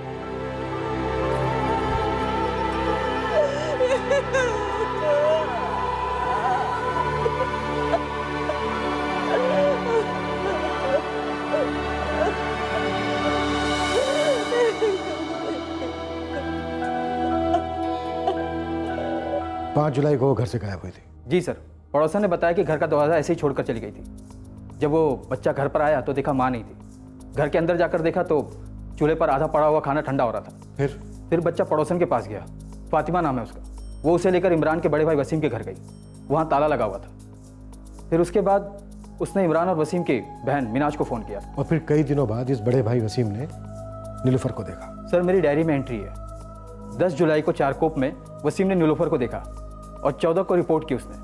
पाँच जुलाई को वो घर से गायब हुई थी। जी सर, पड़ोसन ने बताया कि घर का दरवाज़ा ऐसे ही छोड़कर चली गई थी। जब वो बच्चा घर पर आया तो देखा माँ नहीं थी। घर के अंदर जाकर देखा तो चूल्हे पर आधा पड़ा हुआ खाना ठंडा हो रहा था। फिर बच्चा पड़ोसन के पास गया, फातिमा नाम है उसका। वो उसे लेकर इमरान के बड़े भाई वसीम के घर गई। वहाँ ताला लगा हुआ था। फिर उसके बाद उसने इमरान और वसीम की बहन मिनाज को फ़ोन किया। और फिर कई दिनों बाद इस बड़े भाई वसीम ने नीलोफर को देखा। सर मेरी डायरी में एंट्री है, 10 जुलाई को चारकोप में वसीम ने नीलोफर को देखा और 14 को रिपोर्ट की उसने।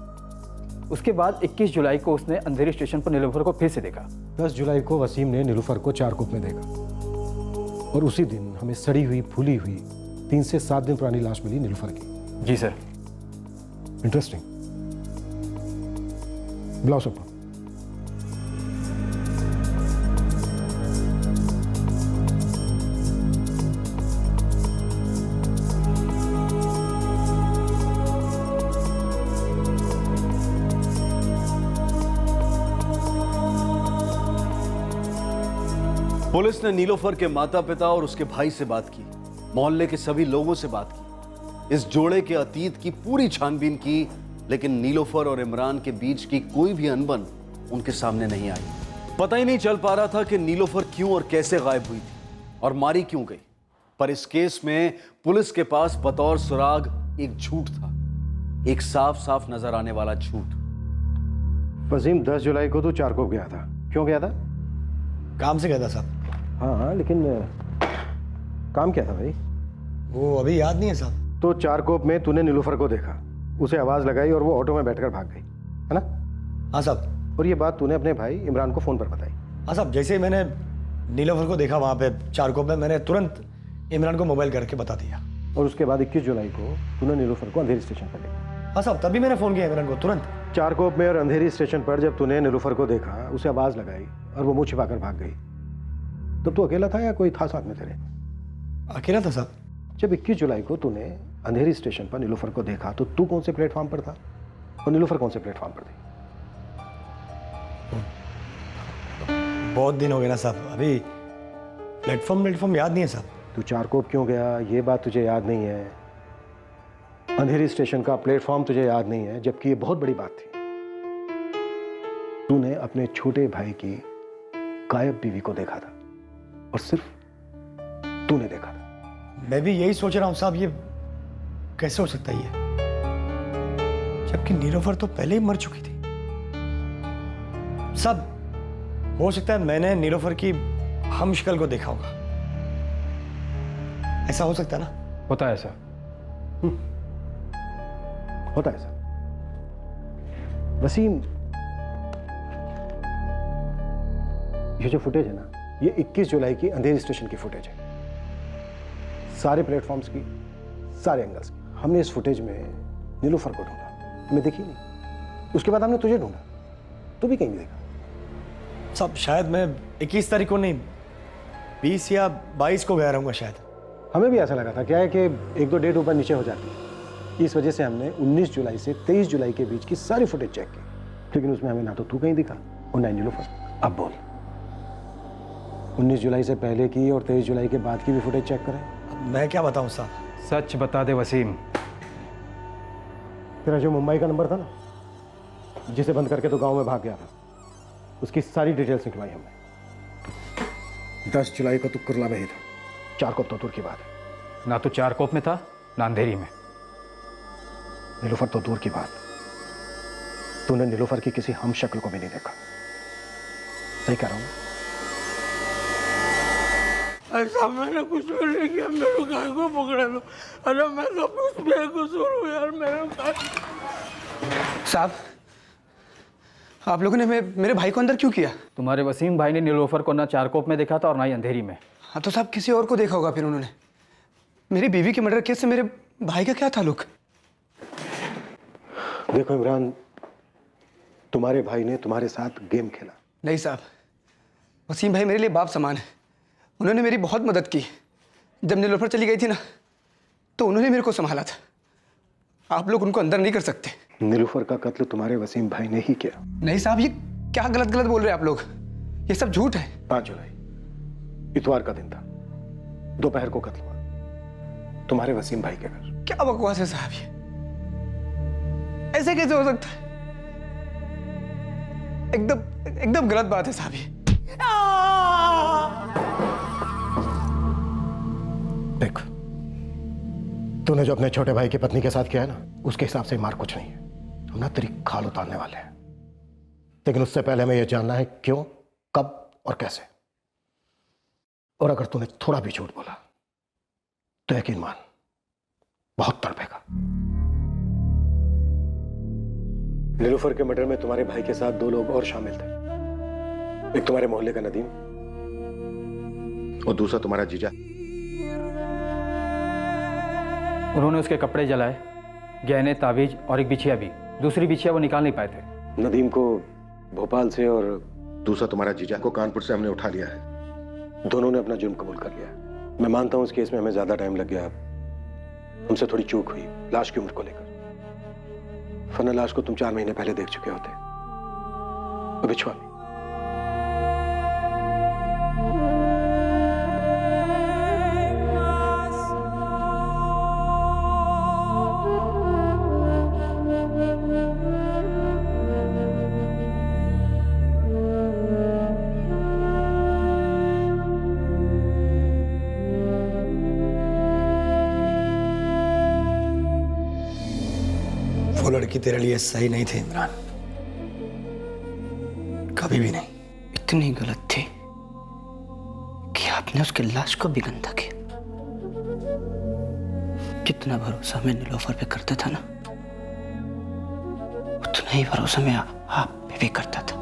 उसके बाद 21 जुलाई को उसने अंधेरी स्टेशन पर नीलोफर को फिर से देखा। 10 जुलाई को वसीम ने नीलोफर को चारकोप में देखा और उसी दिन हमें सड़ी हुई फूली हुई 3 से 7 दिन पुरानी लाश मिली नीलोफर की। जी सर। इंटरेस्टिंग। बुलाओ सबको। पुलिस ने नीलोफर के माता पिता और उसके भाई से बात की, मोहल्ले के सभी लोगों से बात की, इस जोड़े के अतीत की पूरी छानबीन की, लेकिन नीलोफर और इमरान के बीच की कोई भी अनबन उनके सामने नहीं आई। पता ही नहीं चल पा रहा था कि नीलोफर क्यों और कैसे गायब हुई थी और मारी क्यों गई। पर इस केस में पुलिस के पास बतौर सुराग एक झूठ था, एक साफ साफ नजर आने वाला झूठ। वसीम 10 जुलाई को तो चारकोप गया था। क्यों गया था? काम से गया था साहब। हाँ, लेकिन काम क्या था भाई? वो अभी याद नहीं है साहब। तो चारकोप में तूने नीलोफर को देखा, उसे आवाज लगाई और वो ऑटो में बैठकर भाग गई, है ना? हाँ साहब। और ये बात तूने अपने भाई इमरान को फोन पर बताई? हाँ साहब, जैसे ही मैंने नीलोफर को देखा वहाँ पे चारकोप में, मैंने तुरंत इमरान को मोबाइल करके बता दिया। और उसके बाद 21 जुलाई को तूने नीलोफर को अंधेरी स्टेशन पर देखा? हाँ साहब, तभी मैंने फोन किया इमरान को तुरंत। चारकोप में और अंधेरी स्टेशन पर जब तूने नीलोफर को देखा, उसे आवाज लगाई और वो मुंह छिपाकर भाग गई, तब तू अकेला था या कोई था साथ में तेरे? अकेला था साहब। जब 21 जुलाई को तूने अंधेरी स्टेशन पर नीलोफर को देखा तो तू कौन से प्लेटफॉर्म पर था और नीलोफर कौन से प्लेटफॉर्म पर थी? बहुत दिन हो गए ना साहब, अभी प्लेटफॉर्म याद नहीं है साहब। तू चारकोप क्यों गया ये बात तुझे याद नहीं है, अंधेरी स्टेशन का प्लेटफॉर्म तुझे याद नहीं है, जबकि ये बहुत बड़ी बात थी। तूने अपने छोटे भाई की गायब बीवी को देखा था और सिर्फ तूने देखा था। मैं भी यही सोच रहा हूं साहब, ये कैसे हो सकता है ये, जबकि नीलोफर तो पहले ही मर चुकी थी। साहब, हो सकता है मैंने नीलोफर की हमशक्ल को देखा होगा, ऐसा हो सकता है ना? होता है ऐसा। होता है ऐसा। वसीम, ये जो फुटेज है ना, ये 21 जुलाई की अंधेरी स्टेशन की फुटेज है। सारे प्लेटफॉर्म्स की, सारे एंगल्स की। हमने इस फुटेज में नीलोफर को ढूंढा, हमें देखी नहीं। उसके बाद हमने तुझे ढूंढा, तू भी कहीं नहीं देखा। साहब, शायद मैं 21 तारीख को नहीं, 20 या 22 को गया रहूंगा शायद। हमें भी ऐसा लगा था। क्या है कि एक दो डेट ऊपर नीचे हो जाती है, इस वजह से हमने 19 जुलाई से 23 जुलाई के बीच की सारी फुटेज चेक की, लेकिन उसमें हमें ना तो तू कहीं दिखा और ना नीलोफर। अब बोल, 19 जुलाई से पहले की और 23 जुलाई के बाद की भी फुटेज चेक करें? मैं क्या बताऊं साहब? सच बता दे वसीम। तेरा जो मुंबई का नंबर था ना, जिसे बंद करके तो गांव में भाग गया था, उसकी सारी डिटेल्स निकलवाई हमने। 10 जुलाई को तो कुरला में ही था। चारकोप तो दूर की बात है। ना तो चारकोप में था ना अंधेरी में। नीलोफर तो दूर की बात, तूने नीलोफर की किसी हम शक्ल को भी नहीं देखा। सही कह रहा हूं? ऐसा मैंने कुछ भी नहीं किया, मेरे गाय को पकड़ा लो। अरे मैं तो कुछ बेकसूर हूँ यार, मेरे साहब, आप लोगों ने मेरे भाई को अंदर क्यों किया? तुम्हारे वसीम भाई ने नीलोफर को ना चारकोप में देखा था और ना ही अंधेरी में। हाँ तो साहब, किसी और को देखा होगा फिर उन्होंने। मेरी बीवी के मर्डर केस से मेरे भाई का क्या ताल्लुक? देखो इमरान, तुम्हारे भाई ने तुम्हारे साथ गेम खेला। नहीं साहब, वसीम भाई मेरे लिए बाप समान है। उन्होंने मेरी बहुत मदद की। जब नीलोफर चली गई थी ना, तो उन्होंने मेरे को संभाला था। आप लोग उनको अंदर नहीं कर सकते। नीलोफर का कत्ल तुम्हारे वसीम भाई ने ही किया। नहीं साहब, ये क्या गलत गलत बोल रहे हैं आप लोग, ये सब झूठ है। 5 जुलाई इतवार का दिन था, दोपहर को कत्ल हुआ तुम्हारे वसीम भाई के घर। क्या बकवास है साहब, ये ऐसे कैसे हो सकता है? एकदम गलत बात है साहब ये। देख, तूने जो अपने छोटे भाई की पत्नी के साथ किया है ना, उसके हिसाब से मार कुछ नहीं है। हम ना तेरी खाल उतारने वाले हैं, लेकिन उससे पहले हमें यह जानना है क्यों, कब और कैसे। और अगर तूने थोड़ा भी झूठ बोला तो यकीन मान, बहुत तड़पेगा। नीलोफर के मर्डर में तुम्हारे भाई के साथ 2 लोग और शामिल थे। एक तुम्हारे मोहल्ले का नदीम और दूसरा तुम्हारा जीजा। उन्होंने उसके कपड़े जलाए, गहने, ताबीज और एक बिछिया भी। दूसरी बिछिया वो निकाल नहीं पाए थे। नदीम को भोपाल से और दूसरा तुम्हारा जीजा को कानपुर से हमने उठा लिया है। दोनों ने अपना जुर्म कबूल कर लिया। मैं मानता हूं इस केस में हमें ज्यादा टाइम लग गया, हमसे थोड़ी चूक हुई लाश की उम्र को लेकर। वरना लाश को तुम 4 महीने पहले देख चुके होते। बिछुआ भी। वो लड़की तेरे लिए सही नहीं थी इमरान, कभी भी नहीं। इतनी गलत थी कि आपने उसकी लाश को भी गंदा किया। जितना भरोसा मैं नीलोफर पे करता था ना, उतना ही भरोसा मैं आप पे भी करता था।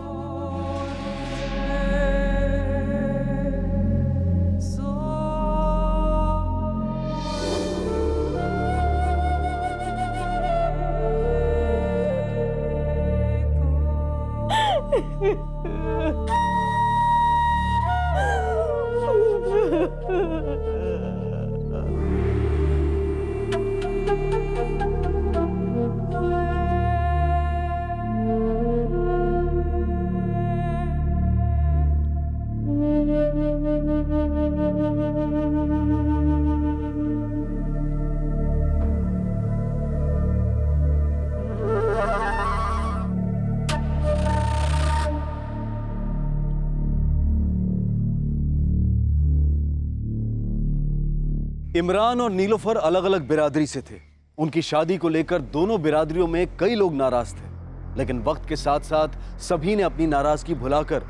इमरान और नीलोफर अलग अलग बिरादरी से थे। उनकी शादी को लेकर दोनों बिरादरियों में कई लोग नाराज थे, लेकिन वक्त के साथ साथ सभी ने अपनी नाराजगी भुलाकर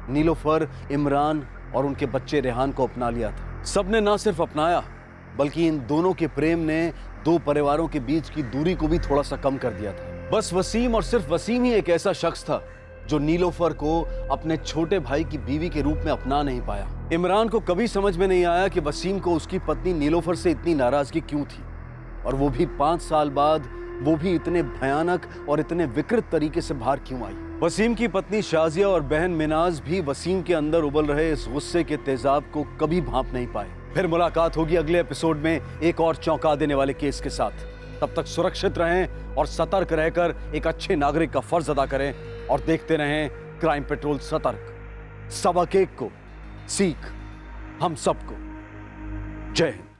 नीलोफर, इमरान और उनके बच्चे रेहान को अपना लिया था। सबने ना सिर्फ अपनाया, बल्कि इन दोनों के प्रेम ने दो परिवारों के बीच की दूरी को भी थोड़ा सा कम कर दिया था। बस वसीम और सिर्फ वसीम ही एक ऐसा शख्स था जो नीलोफर को अपने छोटे भाई की बीवी के रूप में अपना नहीं पाया। इमरान को कभी समझ में नहीं आया कि वसीम को उसकी पत्नी नीलोफर से इतनी नाराजगी क्यों थी, और वो भी 5 साल बाद, वो भी इतने भयानक और इतने विकृत तरीके से बाहर क्यों आई। वसीम की पत्नी शाजिया और बहन मिनाज भी वसीम के अंदर उबल रहे इस गुस्से के तेजाब को कभी भांप नहीं पाए। फिर मुलाकात होगी अगले एपिसोड में एक और चौंका देने वाले केस के साथ। तब तक सुरक्षित रहें और सतर्क रहकर एक अच्छे नागरिक का फर्ज अदा करें, और देखते रहें क्राइम पेट्रोल सतर्क। सबक एक को सीख हम सबको। जय हिंद।